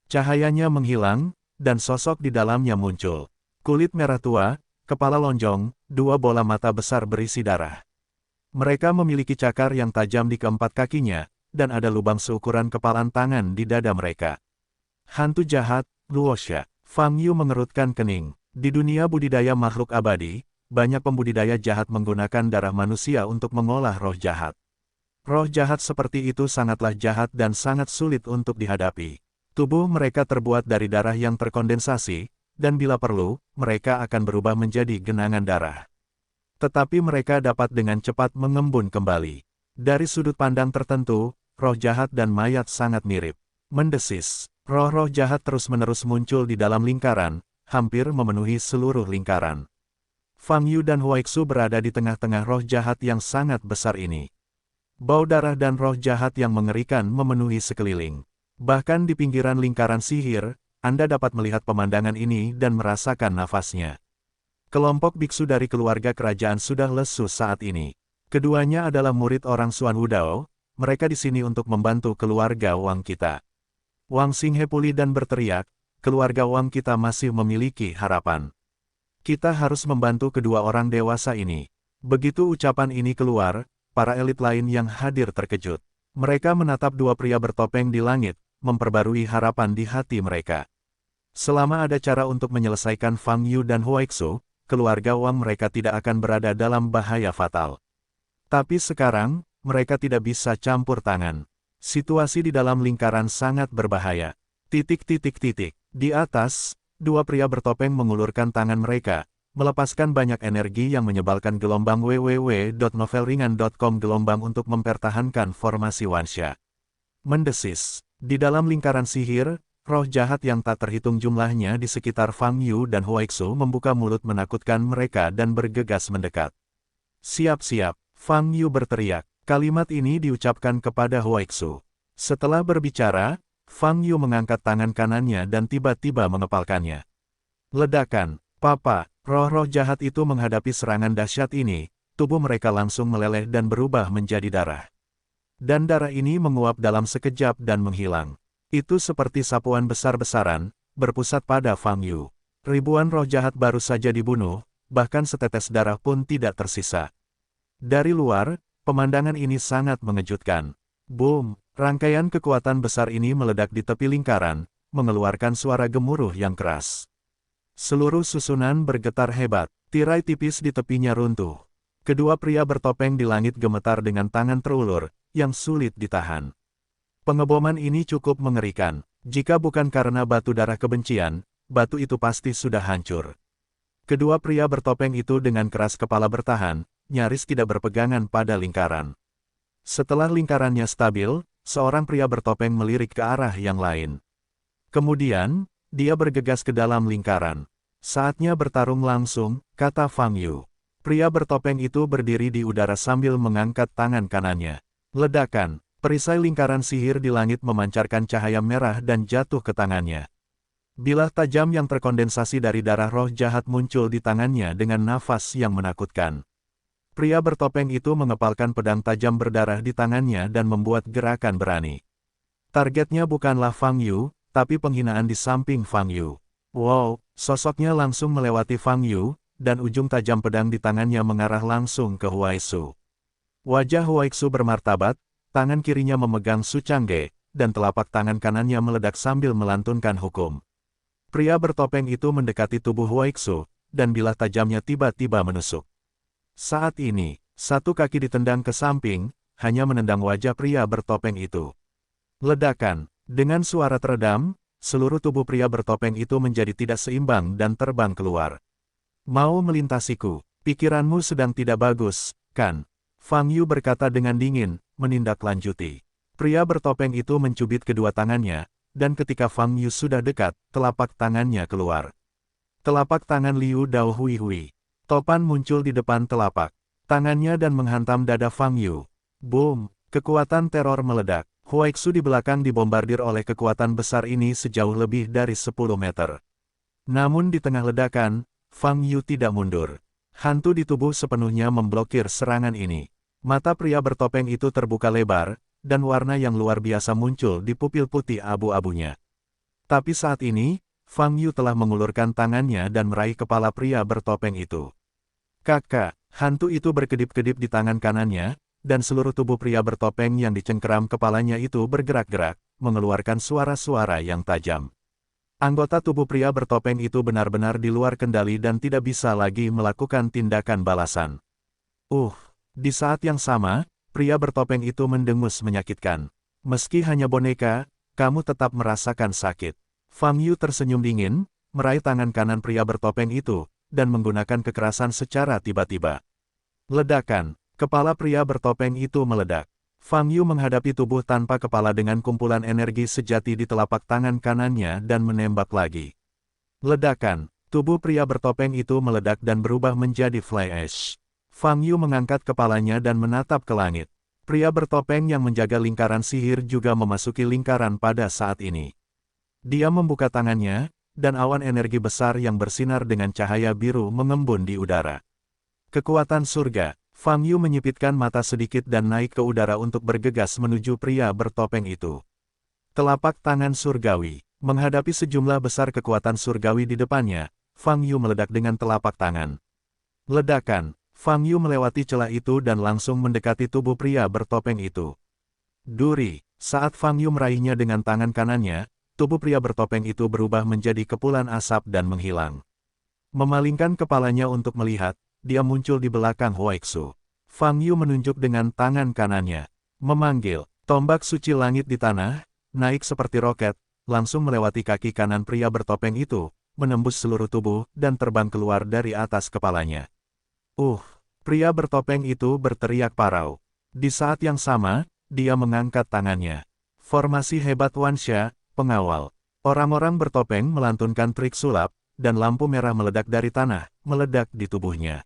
Cahayanya menghilang, dan sosok di dalamnya muncul. Kulit merah tua, kepala lonjong, dua bola mata besar berisi darah. Mereka memiliki cakar yang tajam di keempat kakinya, dan ada lubang seukuran kepalan tangan di dada mereka. Hantu jahat, Luosha. Fang Yu mengerutkan kening. Di dunia budidaya makhluk abadi, banyak pembudidaya jahat menggunakan darah manusia untuk mengolah roh jahat. Roh jahat seperti itu sangatlah jahat dan sangat sulit untuk dihadapi. Tubuh mereka terbuat dari darah yang terkondensasi, dan bila perlu, mereka akan berubah menjadi genangan darah. Tetapi mereka dapat dengan cepat mengembun kembali. Dari sudut pandang tertentu, roh jahat dan mayat sangat mirip. Mendesis, roh-roh jahat terus-menerus muncul di dalam lingkaran, hampir memenuhi seluruh lingkaran. Fang Yu dan Huaixu berada di tengah-tengah roh jahat yang sangat besar ini. Bau darah dan roh jahat yang mengerikan memenuhi sekeliling. Bahkan di pinggiran lingkaran sihir, Anda dapat melihat pemandangan ini dan merasakan nafasnya. Kelompok biksu dari keluarga kerajaan sudah lesu saat ini. Keduanya adalah murid orang Xuan Wudao, mereka di sini untuk membantu keluarga Wang kita. Wang Xinghe pulih dan berteriak, keluarga Wang kita masih memiliki harapan. Kita harus membantu kedua orang dewasa ini. Begitu ucapan ini keluar, para elit lain yang hadir terkejut. Mereka menatap dua pria bertopeng di langit, memperbarui harapan di hati mereka. Selama ada cara untuk menyelesaikan Fang Yu dan Huaixu, keluarga Wang mereka tidak akan berada dalam bahaya fatal. Tapi sekarang, mereka tidak bisa campur tangan. Situasi di dalam lingkaran sangat berbahaya. Di atas, dua pria bertopeng mengulurkan tangan mereka, melepaskan banyak energi yang menyebalkan gelombang www.novelringan.com gelombang untuk mempertahankan formasi Wan Xia. Mendesis, di dalam lingkaran sihir, roh jahat yang tak terhitung jumlahnya di sekitar Fang Yu dan Huaixu membuka mulut menakutkan mereka dan bergegas mendekat. Siap-siap, Fang Yu berteriak. Kalimat ini diucapkan kepada Huaixu. Setelah berbicara, Fang Yu mengangkat tangan kanannya dan tiba-tiba mengepalkannya. Ledakan, Papa, roh-roh jahat itu menghadapi serangan dahsyat ini, tubuh mereka langsung meleleh dan berubah menjadi darah. Dan darah ini menguap dalam sekejap dan menghilang. Itu seperti sapuan besar-besaran, berpusat pada Fang Yu. Ribuan roh jahat baru saja dibunuh, bahkan setetes darah pun tidak tersisa. Dari luar, pemandangan ini sangat mengejutkan. Boom! Rangkaian kekuatan besar ini meledak di tepi lingkaran, mengeluarkan suara gemuruh yang keras. Seluruh susunan bergetar hebat, tirai tipis di tepinya runtuh. Kedua pria bertopeng di langit gemetar dengan tangan terulur, yang sulit ditahan. Pengeboman ini cukup mengerikan. Jika bukan karena batu darah kebencian, batu itu pasti sudah hancur. Kedua pria bertopeng itu dengan keras kepala bertahan, nyaris tidak berpegangan pada lingkaran. Setelah lingkarannya stabil, seorang pria bertopeng melirik ke arah yang lain. Kemudian, dia bergegas ke dalam lingkaran. Saatnya bertarung langsung, kata Fang Yu. Pria bertopeng itu berdiri di udara sambil mengangkat tangan kanannya. Ledakan, perisai lingkaran sihir di langit memancarkan cahaya merah dan jatuh ke tangannya. Bilah tajam yang terkondensasi dari darah roh jahat muncul di tangannya dengan nafas yang menakutkan. Pria bertopeng itu mengepalkan pedang tajam berdarah di tangannya dan membuat gerakan berani. Targetnya bukanlah Fang Yu, tapi penghinaan di samping Fang Yu. Wow, sosoknya langsung melewati Fang Yu, dan ujung tajam pedang di tangannya mengarah langsung ke Huaixu. Wajah Huaixu bermartabat, tangan kirinya memegang Su Changge, dan telapak tangan kanannya meledak sambil melantunkan hukum. Pria bertopeng itu mendekati tubuh Huaixu, dan bilah tajamnya tiba-tiba menusuk. Saat ini, satu kaki ditendang ke samping, hanya menendang wajah pria bertopeng itu. Ledakan, dengan suara teredam, seluruh tubuh pria bertopeng itu menjadi tidak seimbang dan terbang keluar. Mau melintasiku, pikiranmu sedang tidak bagus, kan? Fang Yu berkata dengan dingin, menindaklanjuti. Pria bertopeng itu mencubit kedua tangannya, dan ketika Fang Yu sudah dekat, telapak tangannya keluar. Telapak tangan Liu Dao Hui. Topan muncul di depan telapak tangannya dan menghantam dada Fang Yu. Boom! Kekuatan teror meledak. Huaixu di belakang dibombardir oleh kekuatan besar ini sejauh lebih dari 10 meter. Namun di tengah ledakan, Fang Yu tidak mundur. Hantu di tubuh sepenuhnya memblokir serangan ini. Mata pria bertopeng itu terbuka lebar, dan warna yang luar biasa muncul di pupil putih abu-abunya. Tapi saat ini, Fang Yu telah mengulurkan tangannya dan meraih kepala pria bertopeng itu. Kakak, hantu itu berkedip-kedip di tangan kanannya, dan seluruh tubuh pria bertopeng yang dicengkeram kepalanya itu bergerak-gerak, mengeluarkan suara-suara yang tajam. Anggota tubuh pria bertopeng itu benar-benar di luar kendali dan tidak bisa lagi melakukan tindakan balasan. Di saat yang sama, pria bertopeng itu mendengus menyakitkan. Meski hanya boneka, kamu tetap merasakan sakit. Fang Yu tersenyum dingin, meraih tangan kanan pria bertopeng itu, dan menggunakan kekerasan secara tiba-tiba. Ledakan. Kepala pria bertopeng itu meledak. Fang Yu menghadapi tubuh tanpa kepala dengan kumpulan energi sejati di telapak tangan kanannya dan menembak lagi. Ledakan. Tubuh pria bertopeng itu meledak dan berubah menjadi fly ash. Fang Yu mengangkat kepalanya dan menatap ke langit. Pria bertopeng yang menjaga lingkaran sihir juga memasuki lingkaran pada saat ini. Dia membuka tangannya, dan awan energi besar yang bersinar dengan cahaya biru mengembun di udara. Kekuatan surga. Fang Yu menyipitkan mata sedikit dan naik ke udara untuk bergegas menuju pria bertopeng itu. Telapak tangan surgawi. Menghadapi sejumlah besar kekuatan surgawi di depannya, Fang Yu meledak dengan telapak tangan. Ledakan. Fang Yu melewati celah itu dan langsung mendekati tubuh pria bertopeng itu. Duri. Saat Fang Yu meraihnya dengan tangan kanannya, tubuh pria bertopeng itu berubah menjadi kepulan asap dan menghilang. Memalingkan kepalanya untuk melihat, dia muncul di belakang Huaixu. Fang Yu menunjuk dengan tangan kanannya. Memanggil, tombak suci langit di tanah, naik seperti roket, langsung melewati kaki kanan pria bertopeng itu, menembus seluruh tubuh dan terbang keluar dari atas kepalanya. Pria bertopeng itu berteriak parau. Di saat yang sama, dia mengangkat tangannya. Formasi hebat Wansha, pengawal. Orang-orang bertopeng melantunkan trik sulap, dan lampu merah meledak dari tanah, meledak di tubuhnya.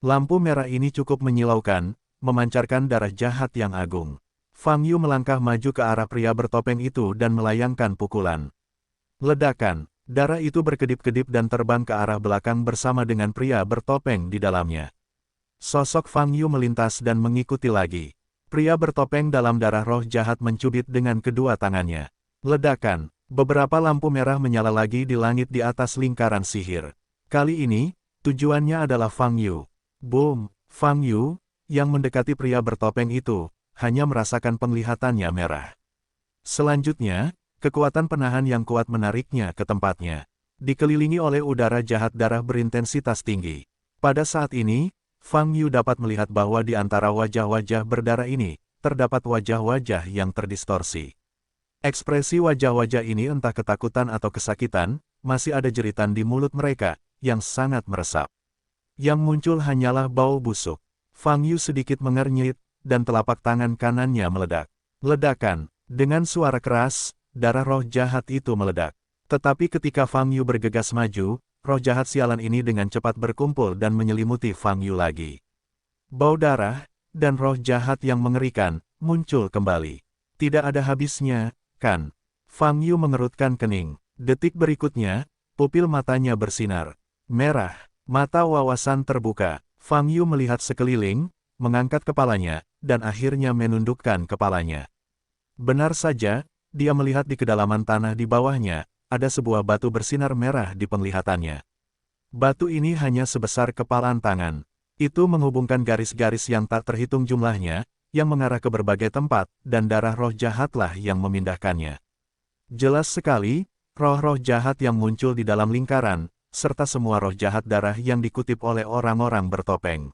Lampu merah ini cukup menyilaukan, memancarkan darah jahat yang agung. Fang Yu melangkah maju ke arah pria bertopeng itu dan melayangkan pukulan. Ledakan, darah itu berkedip-kedip dan terbang ke arah belakang bersama dengan pria bertopeng di dalamnya. Sosok Fang Yu melintas dan mengikuti lagi. Pria bertopeng dalam darah roh jahat mencubit dengan kedua tangannya. Ledakan, beberapa lampu merah menyala lagi di langit di atas lingkaran sihir. Kali ini, tujuannya adalah Fang Yu. Boom! Fang Yu, yang mendekati pria bertopeng itu, hanya merasakan penglihatannya merah. Selanjutnya, kekuatan penahan yang kuat menariknya ke tempatnya. Dikelilingi oleh udara jahat darah berintensitas tinggi. Pada saat ini, Fang Yu dapat melihat bahwa di antara wajah-wajah berdarah ini, terdapat wajah-wajah yang terdistorsi. Ekspresi wajah-wajah ini entah ketakutan atau kesakitan, masih ada jeritan di mulut mereka, yang sangat meresap. Yang muncul hanyalah bau busuk. Fang Yu sedikit mengernyit, dan telapak tangan kanannya meledak. Ledakan, dengan suara keras, darah roh jahat itu meledak. Tetapi ketika Fang Yu bergegas maju, roh jahat sialan ini dengan cepat berkumpul dan menyelimuti Fang Yu lagi. Bau darah, dan roh jahat yang mengerikan, muncul kembali. Tidak ada habisnya, kan? Fang Yu mengerutkan kening. Detik berikutnya, pupil matanya bersinar. Merah. Mata wawasan terbuka. Fang Yu melihat sekeliling, mengangkat kepalanya, dan akhirnya menundukkan kepalanya. Benar saja, dia melihat di kedalaman tanah di bawahnya, ada sebuah batu bersinar merah di penglihatannya. Batu ini hanya sebesar kepalan tangan. Itu menghubungkan garis-garis yang tak terhitung jumlahnya, yang mengarah ke berbagai tempat, dan darah roh jahatlah yang memindahkannya. Jelas sekali, roh-roh jahat yang muncul di dalam lingkaran, serta semua roh jahat darah yang dikutip oleh orang-orang bertopeng.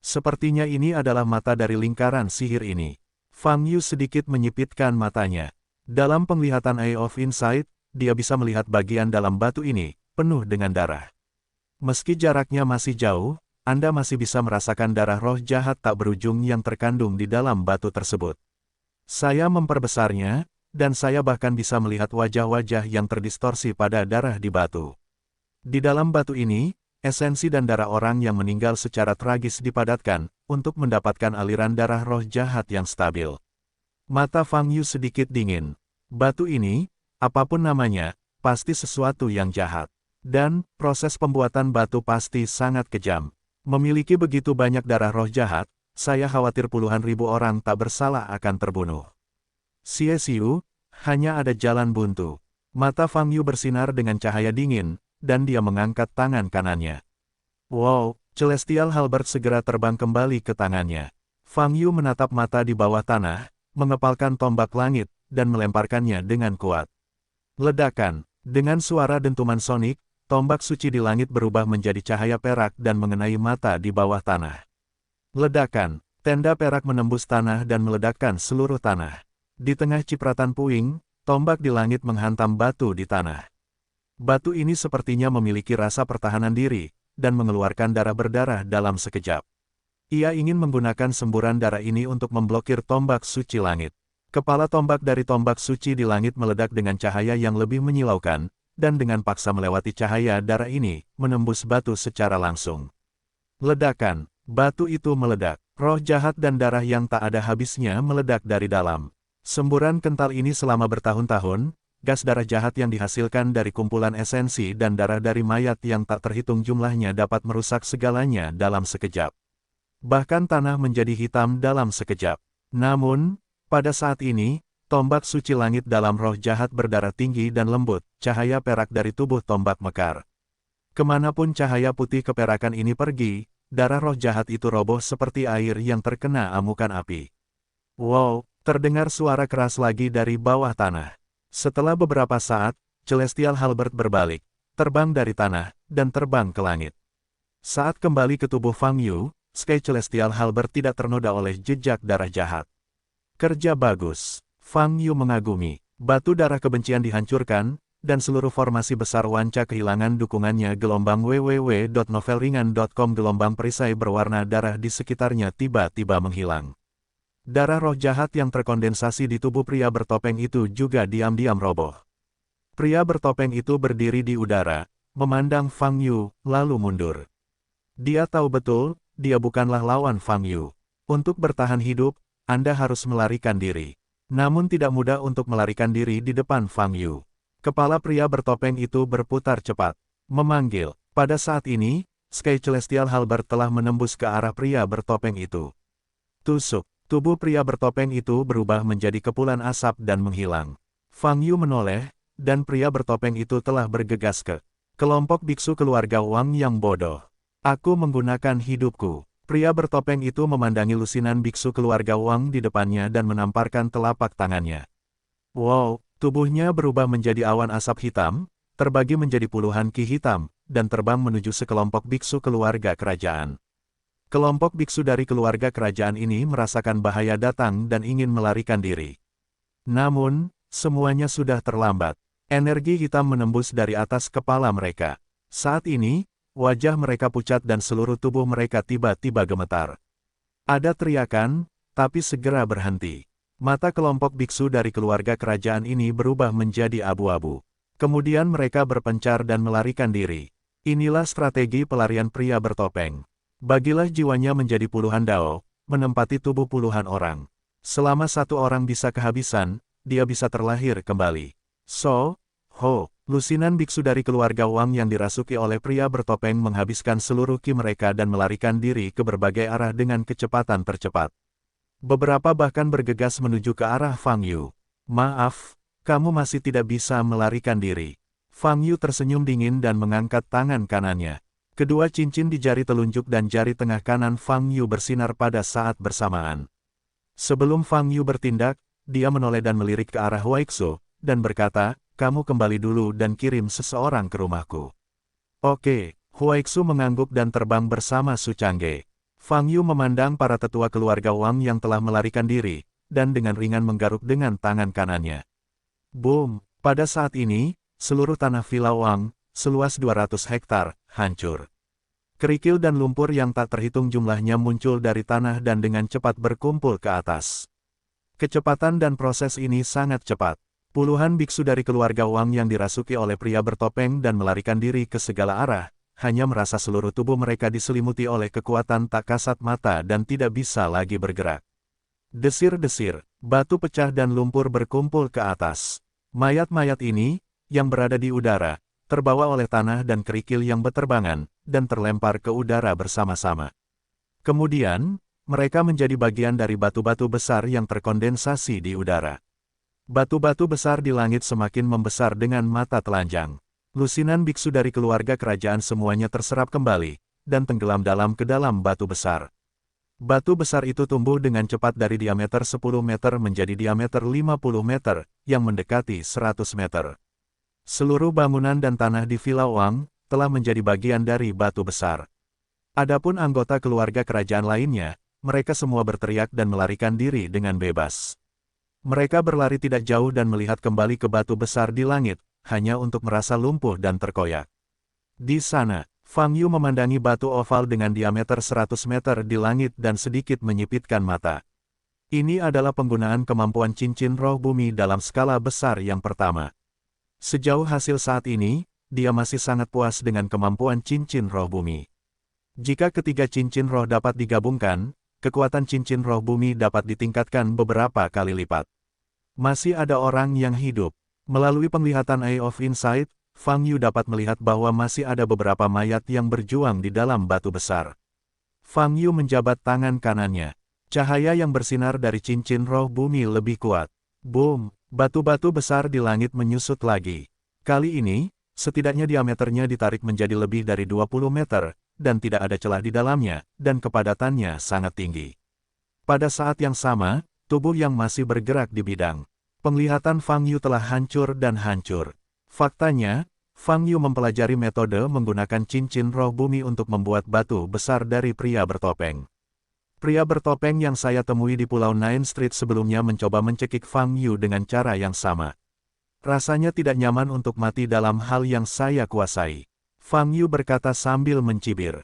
Sepertinya ini adalah mata dari lingkaran sihir ini. Fang Yu sedikit menyipitkan matanya. Dalam penglihatan Eye of Insight, dia bisa melihat bagian dalam batu ini, penuh dengan darah. Meski jaraknya masih jauh, Anda masih bisa merasakan darah roh jahat tak berujung yang terkandung di dalam batu tersebut. Saya memperbesarnya, dan saya bahkan bisa melihat wajah-wajah yang terdistorsi pada darah di batu. Di dalam batu ini, esensi dan darah orang yang meninggal secara tragis dipadatkan, untuk mendapatkan aliran darah roh jahat yang stabil. Mata Fang Yu sedikit dingin. Batu ini, apapun namanya, pasti sesuatu yang jahat. Dan, proses pembuatan batu pasti sangat kejam. Memiliki begitu banyak darah roh jahat, saya khawatir puluhan ribu orang tak bersalah akan terbunuh. Xie Xiu, hanya ada jalan buntu. Mata Fang Yu bersinar dengan cahaya dingin, dan dia mengangkat tangan kanannya. Wow, Celestial Halberd segera terbang kembali ke tangannya. Fang Yu menatap mata di bawah tanah, mengepalkan tombak langit, dan melemparkannya dengan kuat. Ledakan, dengan suara dentuman sonik, tombak suci di langit berubah menjadi cahaya perak dan mengenai mata di bawah tanah. Ledakan, tenda perak menembus tanah dan meledakkan seluruh tanah. Di tengah cipratan puing, tombak di langit menghantam batu di tanah. Batu ini sepertinya memiliki rasa pertahanan diri, dan mengeluarkan darah berdarah dalam sekejap. Ia ingin menggunakan semburan darah ini untuk memblokir tombak suci langit. Kepala tombak dari tombak suci di langit meledak dengan cahaya yang lebih menyilaukan, dan dengan paksa melewati cahaya darah ini, menembus batu secara langsung. Ledakan, batu itu meledak. Roh jahat dan darah yang tak ada habisnya meledak dari dalam. Semburan kental ini selama bertahun-tahun, gas darah jahat yang dihasilkan dari kumpulan esensi dan darah dari mayat yang tak terhitung jumlahnya dapat merusak segalanya dalam sekejap. Bahkan tanah menjadi hitam dalam sekejap. Namun, pada saat ini, tombak suci langit dalam roh jahat berdarah tinggi dan lembut, cahaya perak dari tubuh tombak mekar. Kemanapun cahaya putih keperakan ini pergi, darah roh jahat itu roboh seperti air yang terkena amukan api. Wow, terdengar suara keras lagi dari bawah tanah. Setelah beberapa saat, Celestial Halberd berbalik, terbang dari tanah, dan terbang ke langit. Saat kembali ke tubuh Fang Yu, Sky Celestial Halberd tidak ternoda oleh jejak darah jahat. Kerja bagus. Fang Yu mengagumi. Batu darah kebencian dihancurkan, dan seluruh formasi besar Wanca kehilangan dukungannya. Gelombang www.novelringan.com. Gelombang perisai berwarna darah di sekitarnya tiba-tiba menghilang. Darah roh jahat yang terkondensasi di tubuh pria bertopeng itu juga diam-diam roboh. Pria bertopeng itu berdiri di udara, memandang Fang Yu, lalu mundur. Dia tahu betul, dia bukanlah lawan Fang Yu. Untuk bertahan hidup, Anda harus melarikan diri. Namun tidak mudah untuk melarikan diri di depan Fang Yu. Kepala pria bertopeng itu berputar cepat, memanggil. Pada saat ini, Sky Celestial Halberd telah menembus ke arah pria bertopeng itu. Tusuk, tubuh pria bertopeng itu berubah menjadi kepulan asap dan menghilang. Fang Yu menoleh, dan pria bertopeng itu telah bergegas ke kelompok biksu keluarga Wang yang bodoh. Aku menggunakan hidupku. Pria bertopeng itu memandangi lusinan biksu keluarga Wang di depannya dan menamparkan telapak tangannya. Wow, tubuhnya berubah menjadi awan asap hitam, terbagi menjadi puluhan ki hitam, dan terbang menuju sekelompok biksu keluarga kerajaan. Kelompok biksu dari keluarga kerajaan ini merasakan bahaya datang dan ingin melarikan diri. Namun, semuanya sudah terlambat. Energi hitam menembus dari atas kepala mereka. Saat ini, wajah mereka pucat dan seluruh tubuh mereka tiba-tiba gemetar. Ada teriakan, tapi segera berhenti. Mata kelompok biksu dari keluarga kerajaan ini berubah menjadi abu-abu. Kemudian mereka berpencar dan melarikan diri. Inilah strategi pelarian pria bertopeng. Bagilah jiwanya menjadi puluhan dao, menempati tubuh puluhan orang. Selama satu orang bisa kehabisan, dia bisa terlahir kembali. Lusinan biksu dari keluarga Wang yang dirasuki oleh pria bertopeng menghabiskan seluruh ki mereka dan melarikan diri ke berbagai arah dengan kecepatan tercepat. Beberapa bahkan bergegas menuju ke arah Fang Yu. Maaf, kamu masih tidak bisa melarikan diri. Fang Yu tersenyum dingin dan mengangkat tangan kanannya. Kedua cincin di jari telunjuk dan jari tengah kanan Fang Yu bersinar pada saat bersamaan. Sebelum Fang Yu bertindak, dia menoleh dan melirik ke arah Huaixu, dan berkata, kamu kembali dulu dan kirim seseorang ke rumahku. Oke, Huaixu mengangguk dan terbang bersama Su Changge. Fang Yu memandang para tetua keluarga Wang yang telah melarikan diri, dan dengan ringan menggaruk dengan tangan kanannya. Boom! Pada saat ini, seluruh tanah Villa Wang, seluas 200 hektar, hancur. Kerikil dan lumpur yang tak terhitung jumlahnya muncul dari tanah dan dengan cepat berkumpul ke atas. Kecepatan dan proses ini sangat cepat. Puluhan biksu dari keluarga Wang yang dirasuki oleh pria bertopeng dan melarikan diri ke segala arah, hanya merasa seluruh tubuh mereka diselimuti oleh kekuatan tak kasat mata dan tidak bisa lagi bergerak. Desir-desir, batu pecah dan lumpur berkumpul ke atas. Mayat-mayat ini, yang berada di udara, terbawa oleh tanah dan kerikil yang berterbangan, dan terlempar ke udara bersama-sama. Kemudian, mereka menjadi bagian dari batu-batu besar yang terkondensasi di udara. Batu-batu besar di langit semakin membesar dengan mata telanjang. Lusinan biksu dari keluarga kerajaan semuanya terserap kembali, dan tenggelam dalam ke dalam batu besar. Batu besar itu tumbuh dengan cepat dari diameter 10 meter menjadi diameter 50 meter, yang mendekati 100 meter. Seluruh bangunan dan tanah di Villa Wang telah menjadi bagian dari batu besar. Adapun anggota keluarga kerajaan lainnya, mereka semua berteriak dan melarikan diri dengan bebas. Mereka berlari tidak jauh dan melihat kembali ke batu besar di langit, hanya untuk merasa lumpuh dan terkoyak. Di sana, Fang Yu memandangi batu oval dengan diameter 100 meter di langit dan sedikit menyipitkan mata. Ini adalah penggunaan kemampuan cincin roh bumi dalam skala besar yang pertama. Sejauh hasil saat ini, dia masih sangat puas dengan kemampuan cincin roh bumi. Jika ketiga cincin roh dapat digabungkan, kekuatan cincin roh bumi dapat ditingkatkan beberapa kali lipat. Masih ada orang yang hidup. Melalui penglihatan Eye of Insight, Fang Yu dapat melihat bahwa masih ada beberapa mayat yang berjuang di dalam batu besar. Fang Yu menjabat tangan kanannya. Cahaya yang bersinar dari cincin roh bumi lebih kuat. Boom! Batu-batu besar di langit menyusut lagi. Kali ini, setidaknya diameternya ditarik menjadi lebih dari 20 meter, dan tidak ada celah di dalamnya, dan kepadatannya sangat tinggi. Pada saat yang sama, tubuh yang masih bergerak di bidang. Penglihatan Fang Yu telah hancur dan hancur. Faktanya, Fang Yu mempelajari metode menggunakan cincin roh bumi untuk membuat batu besar dari pria bertopeng. Pria bertopeng yang saya temui di Pulau Nine Street sebelumnya mencoba mencekik Fang Yu dengan cara yang sama. Rasanya tidak nyaman untuk mati dalam hal yang saya kuasai. Fang Yu berkata sambil mencibir.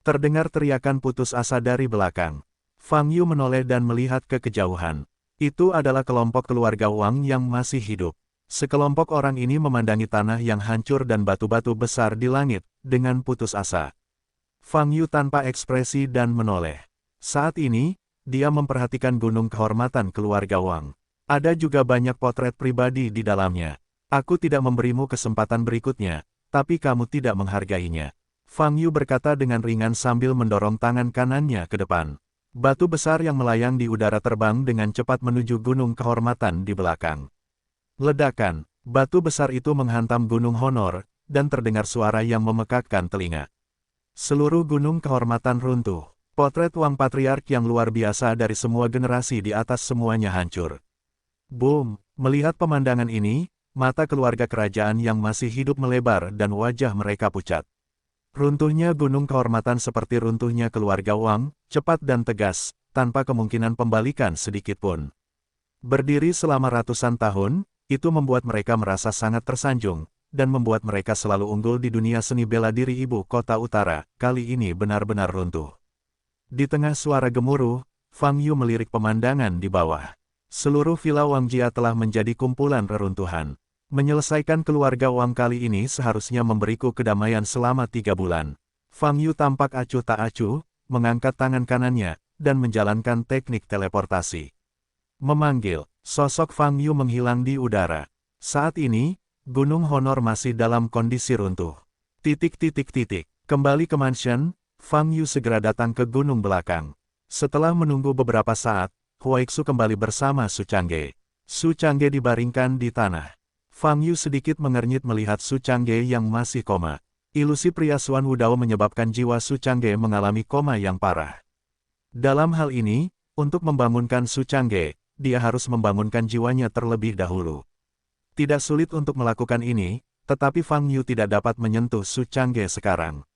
Terdengar teriakan putus asa dari belakang. Fang Yu menoleh dan melihat ke kejauhan. Itu adalah kelompok keluarga Wang yang masih hidup. Sekelompok orang ini memandangi tanah yang hancur dan batu-batu besar di langit, dengan putus asa. Fang Yu tanpa ekspresi dan menoleh. Saat ini, dia memperhatikan gunung kehormatan keluarga Wang. Ada juga banyak potret pribadi di dalamnya. Aku tidak memberimu kesempatan berikutnya, tapi kamu tidak menghargainya. Fang Yu berkata dengan ringan sambil mendorong tangan kanannya ke depan. Batu besar yang melayang di udara terbang dengan cepat menuju gunung kehormatan di belakang. Ledakan, batu besar itu menghantam gunung Honor, dan terdengar suara yang memekakkan telinga. Seluruh gunung kehormatan runtuh. Potret Wang Patriark yang luar biasa dari semua generasi di atas semuanya hancur. Boom! Melihat pemandangan ini, mata keluarga kerajaan yang masih hidup melebar dan wajah mereka pucat. Runtuhnya gunung kehormatan seperti runtuhnya keluarga Wang, cepat dan tegas, tanpa kemungkinan pembalikan sedikitpun. Berdiri selama ratusan tahun, itu membuat mereka merasa sangat tersanjung, dan membuat mereka selalu unggul di dunia seni bela diri ibu kota utara, kali ini benar-benar runtuh. Di tengah suara gemuruh, Fang Yu melirik pemandangan di bawah. Seluruh Villa Wang Jia telah menjadi kumpulan reruntuhan. Menyelesaikan keluarga Wang kali ini seharusnya memberiku kedamaian selama 3 bulan. Fang Yu tampak acuh tak acuh, mengangkat tangan kanannya, dan menjalankan teknik teleportasi. Memanggil, sosok Fang Yu menghilang di udara. Saat ini, Gunung Honor masih dalam kondisi runtuh. Kembali ke mansion, Fang Yu segera datang ke gunung belakang. Setelah menunggu beberapa saat, Huaixu kembali bersama Su Changge. Su Changge dibaringkan di tanah. Fang Yu sedikit mengernyit melihat Su Changge yang masih koma. Ilusi pria Xuan Wudao menyebabkan jiwa Su Changge mengalami koma yang parah. Dalam hal ini, untuk membangunkan Su Changge, dia harus membangunkan jiwanya terlebih dahulu. Tidak sulit untuk melakukan ini, tetapi Fang Yu tidak dapat menyentuh Su Changge sekarang.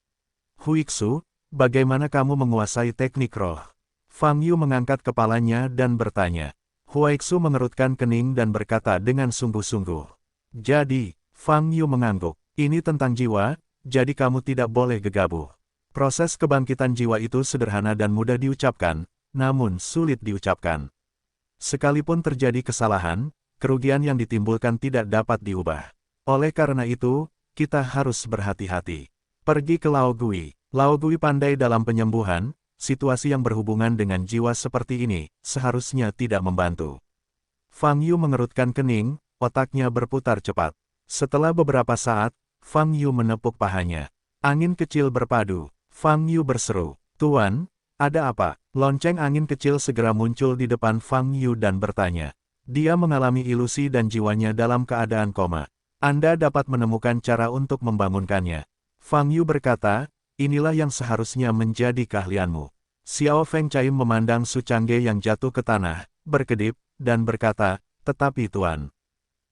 Huixu, bagaimana kamu menguasai teknik roh? Fang Yu mengangkat kepalanya dan bertanya. Huaixu mengerutkan kening dan berkata dengan sungguh-sungguh. Jadi, Fang Yu mengangguk. Ini tentang jiwa, jadi kamu tidak boleh gegabah. Proses kebangkitan jiwa itu sederhana dan mudah diucapkan, namun sulit diucapkan. Sekalipun terjadi kesalahan, kerugian yang ditimbulkan tidak dapat diubah. Oleh karena itu, kita harus berhati-hati. Pergi ke Lao Gui. Lao Gui pandai dalam penyembuhan, situasi yang berhubungan dengan jiwa seperti ini, seharusnya tidak membantu. Fang Yu mengerutkan kening, otaknya berputar cepat. Setelah beberapa saat, Fang Yu menepuk pahanya. Angin kecil berpadu. Fang Yu berseru, "Tuan, ada apa?" Lonceng angin kecil segera muncul di depan Fang Yu dan bertanya. Dia mengalami ilusi dan jiwanya dalam keadaan koma. Anda dapat menemukan cara untuk membangunkannya. Fang Yu berkata, inilah yang seharusnya menjadi keahlianmu. Xiao Feng Chaim memandang Su Changge yang jatuh ke tanah, berkedip, dan berkata, tetapi Tuan,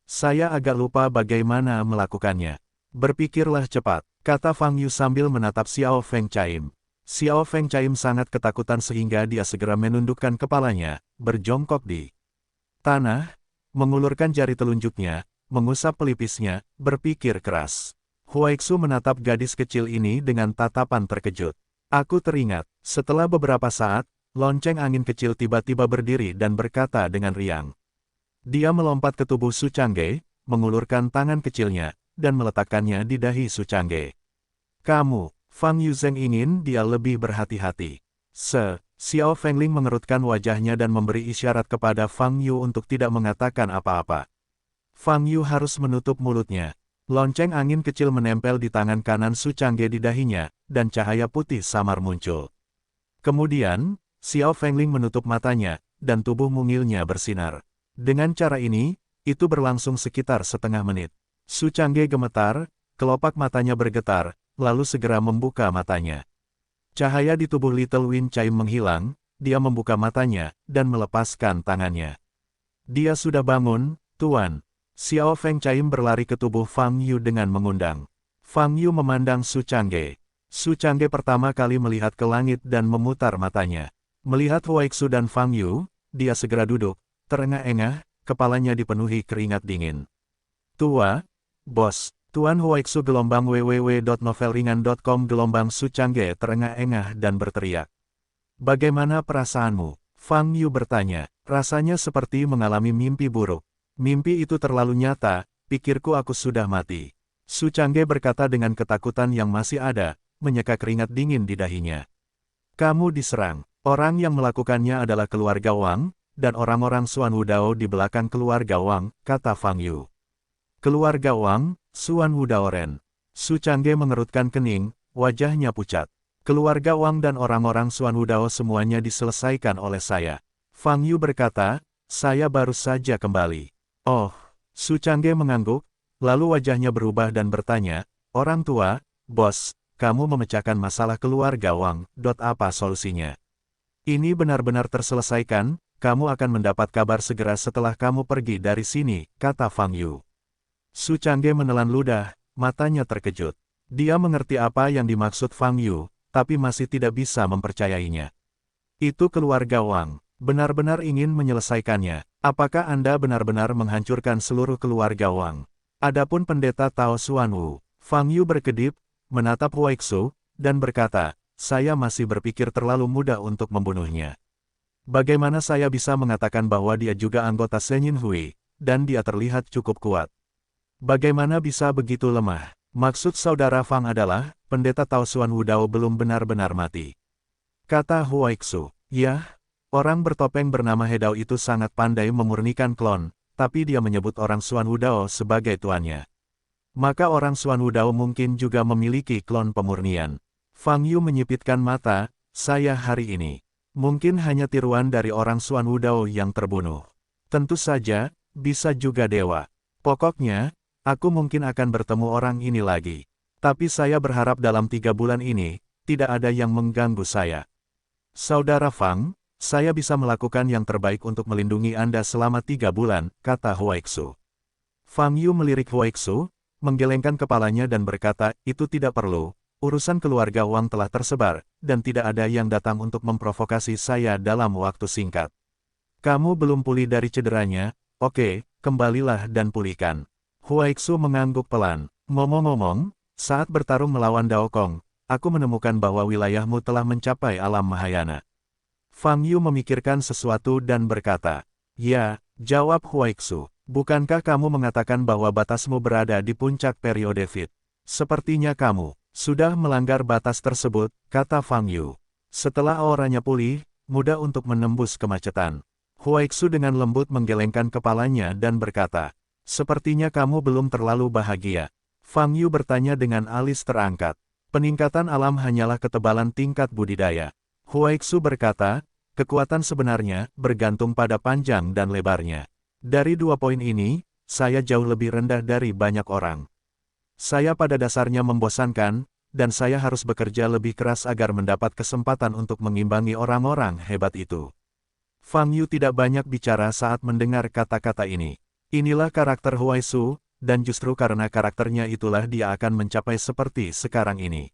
saya agak lupa bagaimana melakukannya. Berpikirlah cepat, kata Fang Yu sambil menatap Xiao Feng Chaim. Xiao Feng Chaim sangat ketakutan sehingga dia segera menundukkan kepalanya, berjongkok di tanah, mengulurkan jari telunjuknya, mengusap pelipisnya, berpikir keras. Huaixu menatap gadis kecil ini dengan tatapan terkejut. Aku teringat, setelah beberapa saat, lonceng angin kecil tiba-tiba berdiri dan berkata dengan riang. Dia melompat ke tubuh Su Changge, mengulurkan tangan kecilnya, dan meletakkannya di dahi Su Changge. Kamu, Fang Yuzheng ingin dia lebih berhati-hati. Xiao Fengling mengerutkan wajahnya dan memberi isyarat kepada Fang Yu untuk tidak mengatakan apa-apa. Fang Yu harus menutup mulutnya. Lonceng angin kecil menempel di tangan kanan Su Changge di dahinya, dan cahaya putih samar muncul. Kemudian, Xiao Fengling menutup matanya, dan tubuh mungilnya bersinar. Dengan cara ini, itu berlangsung sekitar setengah menit. Su Changge gemetar, kelopak matanya bergetar, lalu segera membuka matanya. Cahaya di tubuh Little Wind Chaim menghilang, dia membuka matanya, dan melepaskan tangannya. Dia sudah bangun, Tuan. Xiao Feng Chaim berlari ke tubuh Fang Yu dengan mengundang. Fang Yu memandang Su Changge. Su Changge pertama kali melihat ke langit dan memutar matanya. Melihat Huaixu dan Fang Yu, dia segera duduk, terengah-engah, kepalanya dipenuhi keringat dingin. Tua, bos. Tuan Huaixu gelombang www.novelringan.com gelombang Su Changge terengah-engah dan berteriak. Bagaimana perasaanmu? Fang Yu bertanya. Rasanya seperti mengalami mimpi buruk. Mimpi itu terlalu nyata, pikirku aku sudah mati. Su Changge berkata dengan ketakutan yang masih ada, menyeka keringat dingin di dahinya. Kamu diserang. Orang yang melakukannya adalah keluarga Wang, dan orang-orang Xuan Wudao di belakang keluarga Wang, kata Fang Yu. Keluarga Wang, Xuan Wudaoren. Su Changge mengerutkan kening, wajahnya pucat. Keluarga Wang dan orang-orang Xuan Wudao semuanya diselesaikan oleh saya. Fang Yu berkata, saya baru saja kembali. Oh, Su Changge mengangguk, lalu wajahnya berubah dan bertanya, orang tua, bos, kamu memecahkan masalah keluarga Wang, apa solusinya? Ini benar-benar terselesaikan, kamu akan mendapat kabar segera setelah kamu pergi dari sini, kata Fang Yu. Su Changge menelan ludah, matanya terkejut. Dia mengerti apa yang dimaksud Fang Yu, tapi masih tidak bisa mempercayainya. Itu keluarga Wang, benar-benar ingin menyelesaikannya. Apakah Anda benar-benar menghancurkan seluruh keluarga Wang? Adapun pendeta Tao Xuanwu, Fang Yu berkedip, menatap Huaixu, dan berkata, saya masih berpikir terlalu mudah untuk membunuhnya. Bagaimana saya bisa mengatakan bahwa dia juga anggota Senyin Hui, dan dia terlihat cukup kuat? Bagaimana bisa begitu lemah? Maksud saudara Fang adalah, pendeta Tao Xuan Wudao belum benar-benar mati. Kata Huaixu, ya, orang bertopeng bernama Hedao itu sangat pandai memurnikan klon, tapi dia menyebut orang Xuan Wudao sebagai tuannya. Maka orang Xuan Wudao mungkin juga memiliki klon pemurnian. Fang Yu menyipitkan mata, saya hari ini. Mungkin hanya tiruan dari orang Xuan Wudao yang terbunuh. Tentu saja, bisa juga dewa. Pokoknya, aku mungkin akan bertemu orang ini lagi. Tapi saya berharap dalam 3 bulan ini, tidak ada yang mengganggu saya. Saudara Fang, saya bisa melakukan yang terbaik untuk melindungi Anda selama 3 bulan, kata Huaixu. Fang Yu melirik Huaixu, menggelengkan kepalanya dan berkata, itu tidak perlu, urusan keluarga Wang telah tersebar, dan tidak ada yang datang untuk memprovokasi saya dalam waktu singkat. Kamu belum pulih dari cederanya, oke, kembalilah dan pulihkan. Huaixu mengangguk pelan. Ngomong-ngomong, saat bertarung melawan Dao Kong, aku menemukan bahwa wilayahmu telah mencapai alam Mahayana. Fang Yu memikirkan sesuatu dan berkata, ya, jawab Huaixu. Bukankah kamu mengatakan bahwa batasmu berada di puncak periode Fit? Sepertinya kamu sudah melanggar batas tersebut, kata Fang Yu. Setelah auranya pulih, mudah untuk menembus kemacetan. Huaixu dengan lembut menggelengkan kepalanya dan berkata, sepertinya kamu belum terlalu bahagia. Fang Yu bertanya dengan alis terangkat. Peningkatan alam hanyalah ketebalan tingkat budidaya. Huaixu berkata, kekuatan sebenarnya bergantung pada panjang dan lebarnya. Dari 2 poin ini, saya jauh lebih rendah dari banyak orang. Saya pada dasarnya membosankan, dan saya harus bekerja lebih keras agar mendapat kesempatan untuk mengimbangi orang-orang hebat itu. Fang Yu tidak banyak bicara saat mendengar kata-kata ini. Inilah karakter Huaixu, dan justru karena karakternya itulah dia akan mencapai seperti sekarang ini.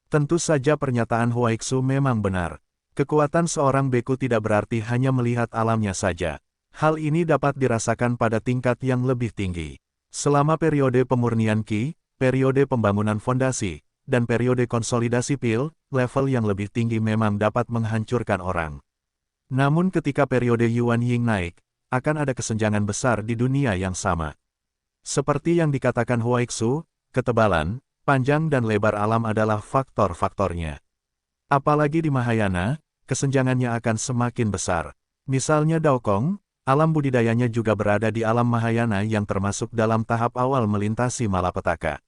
Tentu saja pernyataan Huaixu memang benar. Kekuatan seorang beku tidak berarti hanya melihat alamnya saja. Hal ini dapat dirasakan pada tingkat yang lebih tinggi. Selama periode pemurnian Qi, periode pembangunan fondasi, dan periode konsolidasi pil, level yang lebih tinggi memang dapat menghancurkan orang. Namun ketika periode Yuan Ying naik, akan ada kesenjangan besar di dunia yang sama. Seperti yang dikatakan Huaixu, ketebalan, panjang dan lebar alam adalah faktor-faktornya. Apalagi di Mahayana, kesenjangannya akan semakin besar. Misalnya Daokong, alam budidayanya juga berada di alam Mahayana yang termasuk dalam tahap awal melintasi malapetaka.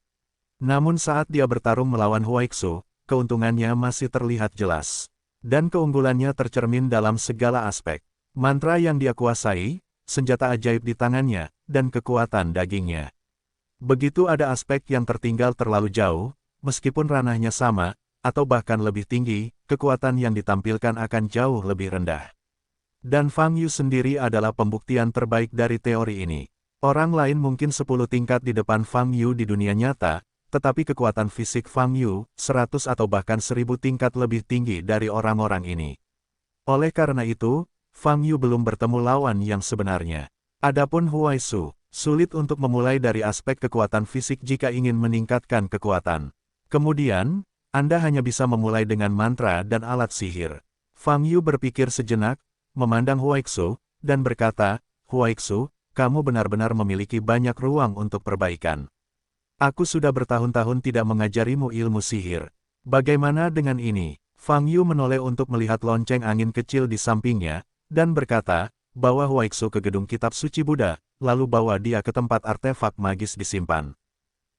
Namun saat dia bertarung melawan Huaixu, keuntungannya masih terlihat jelas. Dan keunggulannya tercermin dalam segala aspek. Mantra yang dia kuasai, senjata ajaib di tangannya, dan kekuatan dagingnya. Begitu ada aspek yang tertinggal terlalu jauh, meskipun ranahnya sama, atau bahkan lebih tinggi, kekuatan yang ditampilkan akan jauh lebih rendah. Dan Fang Yu sendiri adalah pembuktian terbaik dari teori ini. Orang lain mungkin 10 tingkat di depan Fang Yu di dunia nyata, tetapi kekuatan fisik Fang Yu, 100 atau bahkan 1000 tingkat lebih tinggi dari orang-orang ini. Oleh karena itu, Fang Yu belum bertemu lawan yang sebenarnya. Adapun Huaixu, sulit untuk memulai dari aspek kekuatan fisik jika ingin meningkatkan kekuatan. Kemudian, Anda hanya bisa memulai dengan mantra dan alat sihir. Fang Yu berpikir sejenak, memandang Huaixu, dan berkata, Huaixu, kamu benar-benar memiliki banyak ruang untuk perbaikan. Aku sudah bertahun-tahun tidak mengajarimu ilmu sihir. Bagaimana dengan ini? Fang Yu menoleh untuk melihat lonceng angin kecil di sampingnya, dan berkata, bawa Huaixu ke gedung kitab suci Buddha, lalu bawa dia ke tempat artefak magis disimpan.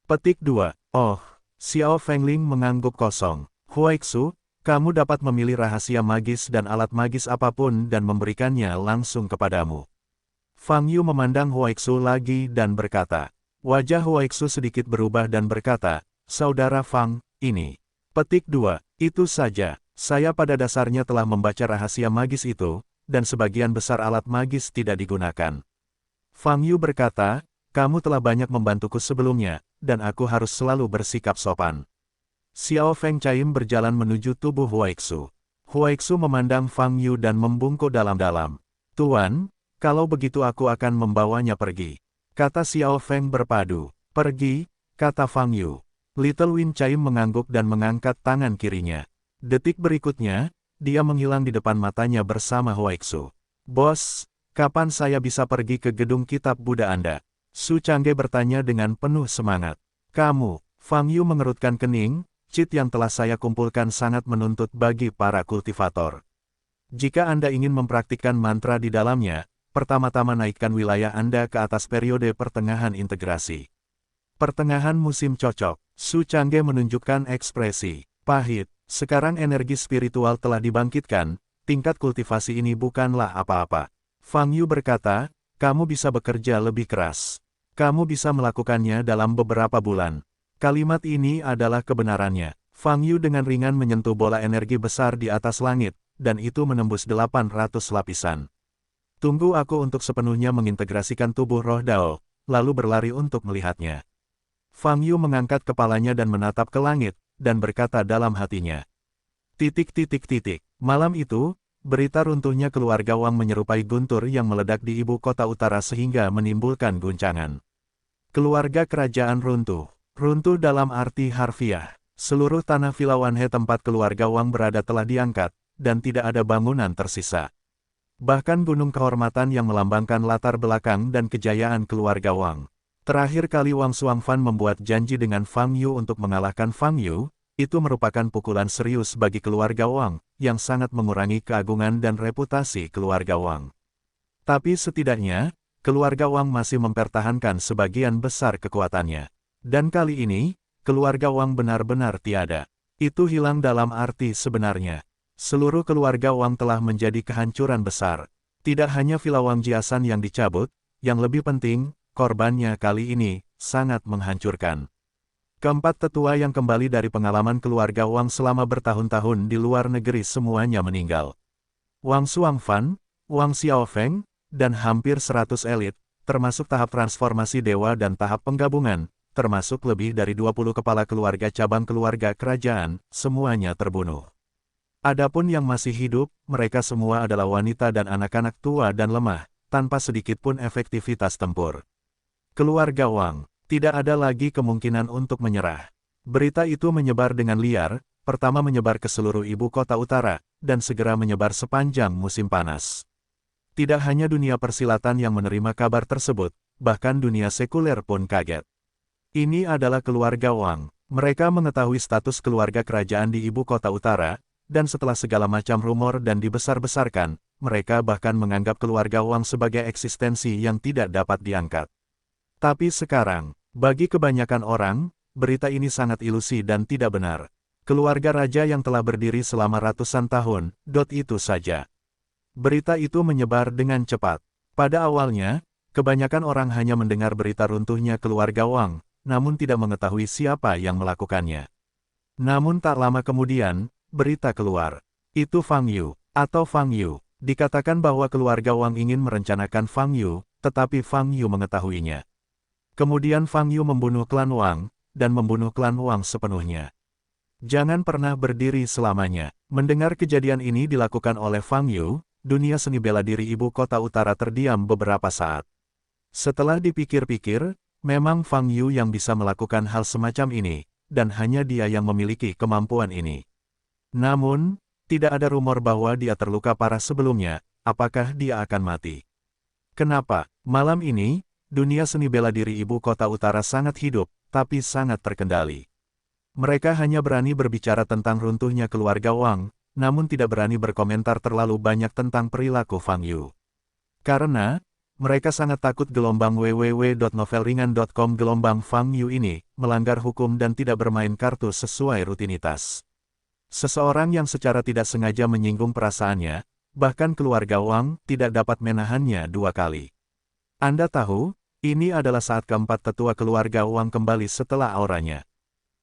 Petik 2. Oh, Xiao Fengling mengangguk kosong. Huaixu, kamu dapat memilih rahasia magis dan alat magis apapun dan memberikannya langsung kepadamu. Fang Yu memandang Huaixu lagi dan berkata, wajah Huaixu sedikit berubah dan berkata, Saudara Fang, ini. Petik 2. Itu saja, saya pada dasarnya telah membaca rahasia magis itu, dan sebagian besar alat magis tidak digunakan. Fang Yu berkata, kamu telah banyak membantuku sebelumnya, dan aku harus selalu bersikap sopan. Xiao Feng Caim berjalan menuju tubuh Huaixu. Huaixu memandang Fang Yu dan membungkuk dalam-dalam. Tuan, kalau begitu aku akan membawanya pergi. Kata Xiao Feng berpadu. Pergi, kata Fang Yu. Little Win Caim mengangguk dan mengangkat tangan kirinya. Detik berikutnya, dia menghilang di depan matanya bersama Huaixu. Bos, kapan saya bisa pergi ke gedung kitab Buddha Anda? Su Changge bertanya dengan penuh semangat. Kamu, Fang Yu mengerutkan kening, cheat yang telah saya kumpulkan sangat menuntut bagi para kultivator. Jika Anda ingin mempraktikkan mantra di dalamnya, pertama-tama naikkan wilayah Anda ke atas periode pertengahan integrasi. Pertengahan musim cocok. Su Changge menunjukkan ekspresi pahit. Sekarang energi spiritual telah dibangkitkan, tingkat kultivasi ini bukanlah apa-apa. Fang Yu berkata, kamu bisa bekerja lebih keras. Kamu bisa melakukannya dalam beberapa bulan. Kalimat ini adalah kebenarannya. Fang Yu dengan ringan menyentuh bola energi besar di atas langit, dan itu menembus 800 lapisan. Tunggu aku untuk sepenuhnya mengintegrasikan tubuh roh Dao, lalu berlari untuk melihatnya. Fang Yu mengangkat kepalanya dan menatap ke langit, dan berkata dalam hatinya. Malam itu, berita runtuhnya keluarga Wang menyerupai guntur yang meledak di ibu kota utara sehingga menimbulkan guncangan. Keluarga kerajaan runtuh. Runtuh dalam arti harfiah. Seluruh tanah Villa Wanhe tempat keluarga Wang berada telah diangkat, dan tidak ada bangunan tersisa. Bahkan gunung kehormatan yang melambangkan latar belakang dan kejayaan keluarga Wang. Terakhir kali Wang Xuanfan membuat janji dengan Fang Yu untuk mengalahkan Fang Yu, itu merupakan pukulan serius bagi keluarga Wang, yang sangat mengurangi keagungan dan reputasi keluarga Wang. Tapi setidaknya, keluarga Wang masih mempertahankan sebagian besar kekuatannya. Dan kali ini, keluarga Wang benar-benar tiada. Itu hilang dalam arti sebenarnya. Seluruh keluarga Wang telah menjadi kehancuran besar. Tidak hanya Villa Wang Jiasan yang dicabut, yang lebih penting, korbannya kali ini sangat menghancurkan. Keempat tetua yang kembali dari pengalaman keluarga Wang selama bertahun-tahun di luar negeri semuanya meninggal. Wang Xuanfan, Wang Xiaofeng, dan hampir 100 elit, termasuk tahap transformasi dewa dan tahap penggabungan, termasuk lebih dari 20 kepala keluarga cabang keluarga kerajaan, semuanya terbunuh. Adapun yang masih hidup, mereka semua adalah wanita dan anak-anak tua dan lemah, tanpa sedikit pun efektivitas tempur. Keluarga Wang, tidak ada lagi kemungkinan untuk menyerah. Berita itu menyebar dengan liar, pertama menyebar ke seluruh ibu kota utara, dan segera menyebar sepanjang musim panas. Tidak hanya dunia persilatan yang menerima kabar tersebut, bahkan dunia sekuler pun kaget. Ini adalah keluarga Wang. Mereka mengetahui status keluarga kerajaan di ibu kota utara, dan setelah segala macam rumor dan dibesar-besarkan, mereka bahkan menganggap keluarga Wang sebagai eksistensi yang tidak dapat diangkat. Tapi sekarang, bagi kebanyakan orang, berita ini sangat ilusi dan tidak benar. Keluarga raja yang telah berdiri selama ratusan tahun, itu saja. Berita itu menyebar dengan cepat. Pada awalnya, kebanyakan orang hanya mendengar berita runtuhnya keluarga Wang, namun tidak mengetahui siapa yang melakukannya. Namun tak lama kemudian, berita keluar. Itu Fang Yu, atau Fang Yu. Dikatakan bahwa keluarga Wang ingin merencanakan Fang Yu, tetapi Fang Yu mengetahuinya. Kemudian Fang Yu membunuh klan Wang, dan membunuh klan Wang sepenuhnya. Jangan pernah berdiri selamanya. Mendengar kejadian ini dilakukan oleh Fang Yu, dunia seni bela diri ibu kota utara terdiam beberapa saat. Setelah dipikir-pikir, memang Fang Yu yang bisa melakukan hal semacam ini, dan hanya dia yang memiliki kemampuan ini. Namun, tidak ada rumor bahwa dia terluka parah sebelumnya, apakah dia akan mati? Kenapa? Malam ini, dunia seni bela diri ibu kota utara sangat hidup, tapi sangat terkendali. Mereka hanya berani berbicara tentang runtuhnya keluarga Wang, namun tidak berani berkomentar terlalu banyak tentang perilaku Fang Yu. Karena, mereka sangat takut gelombang www.novelringan.com gelombang Fang Yu ini, melanggar hukum dan tidak bermain kartu sesuai rutinitas. Seseorang yang secara tidak sengaja menyinggung perasaannya, bahkan keluarga Wang, tidak dapat menahannya 2 kali. Anda tahu, ini adalah saat keempat tetua keluarga Wang kembali setelah auranya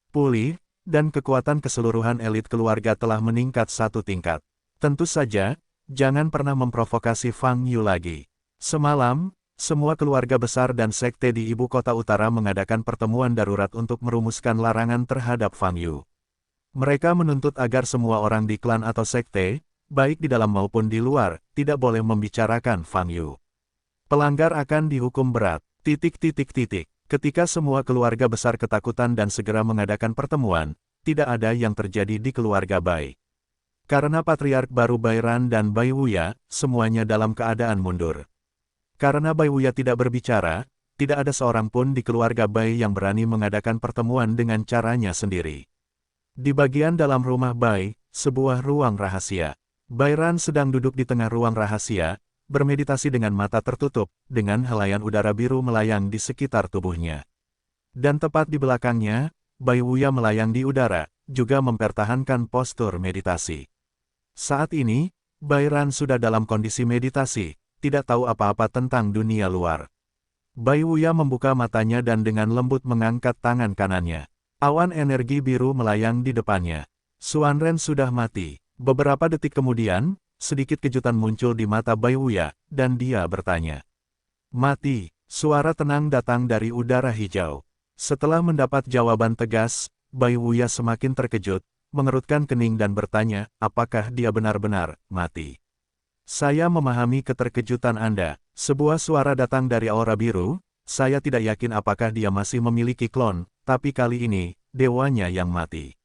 pulih, dan kekuatan keseluruhan elit keluarga telah meningkat 1 tingkat. Tentu saja, jangan pernah memprovokasi Fang Yu lagi. Semalam, semua keluarga besar dan sekte di ibu kota utara mengadakan pertemuan darurat untuk merumuskan larangan terhadap Fang Yu. Mereka menuntut agar semua orang di klan atau sekte, baik di dalam maupun di luar, tidak boleh membicarakan Fang Yu. Pelanggar akan dihukum berat. Ketika semua keluarga besar ketakutan dan segera mengadakan pertemuan, tidak ada yang terjadi di keluarga Bai. Karena Patriark baru Bai Ran dan Bai Wuya, semuanya dalam keadaan mundur. Karena Bai Wuya tidak berbicara, tidak ada seorang pun di keluarga Bai yang berani mengadakan pertemuan dengan caranya sendiri. Di bagian dalam rumah Bai, sebuah ruang rahasia. Bai Ran sedang duduk di tengah ruang rahasia, bermeditasi dengan mata tertutup, dengan helaian udara biru melayang di sekitar tubuhnya. Dan tepat di belakangnya, Bai Wuya melayang di udara, juga mempertahankan postur meditasi. Saat ini, Bai Ran sudah dalam kondisi meditasi, tidak tahu apa-apa tentang dunia luar. Bai Wuya membuka matanya dan dengan lembut mengangkat tangan kanannya. Awan energi biru melayang di depannya. Xuan Ren sudah mati. Beberapa detik kemudian, sedikit kejutan muncul di mata Bai Wuya, dan dia bertanya. Mati, suara tenang datang dari udara hijau. Setelah mendapat jawaban tegas, Bai Wuya semakin terkejut, mengerutkan kening dan bertanya, apakah dia benar-benar mati? Saya memahami keterkejutan Anda. Sebuah suara datang dari aura biru, saya tidak yakin apakah dia masih memiliki klon, tapi kali ini, dewanya yang mati.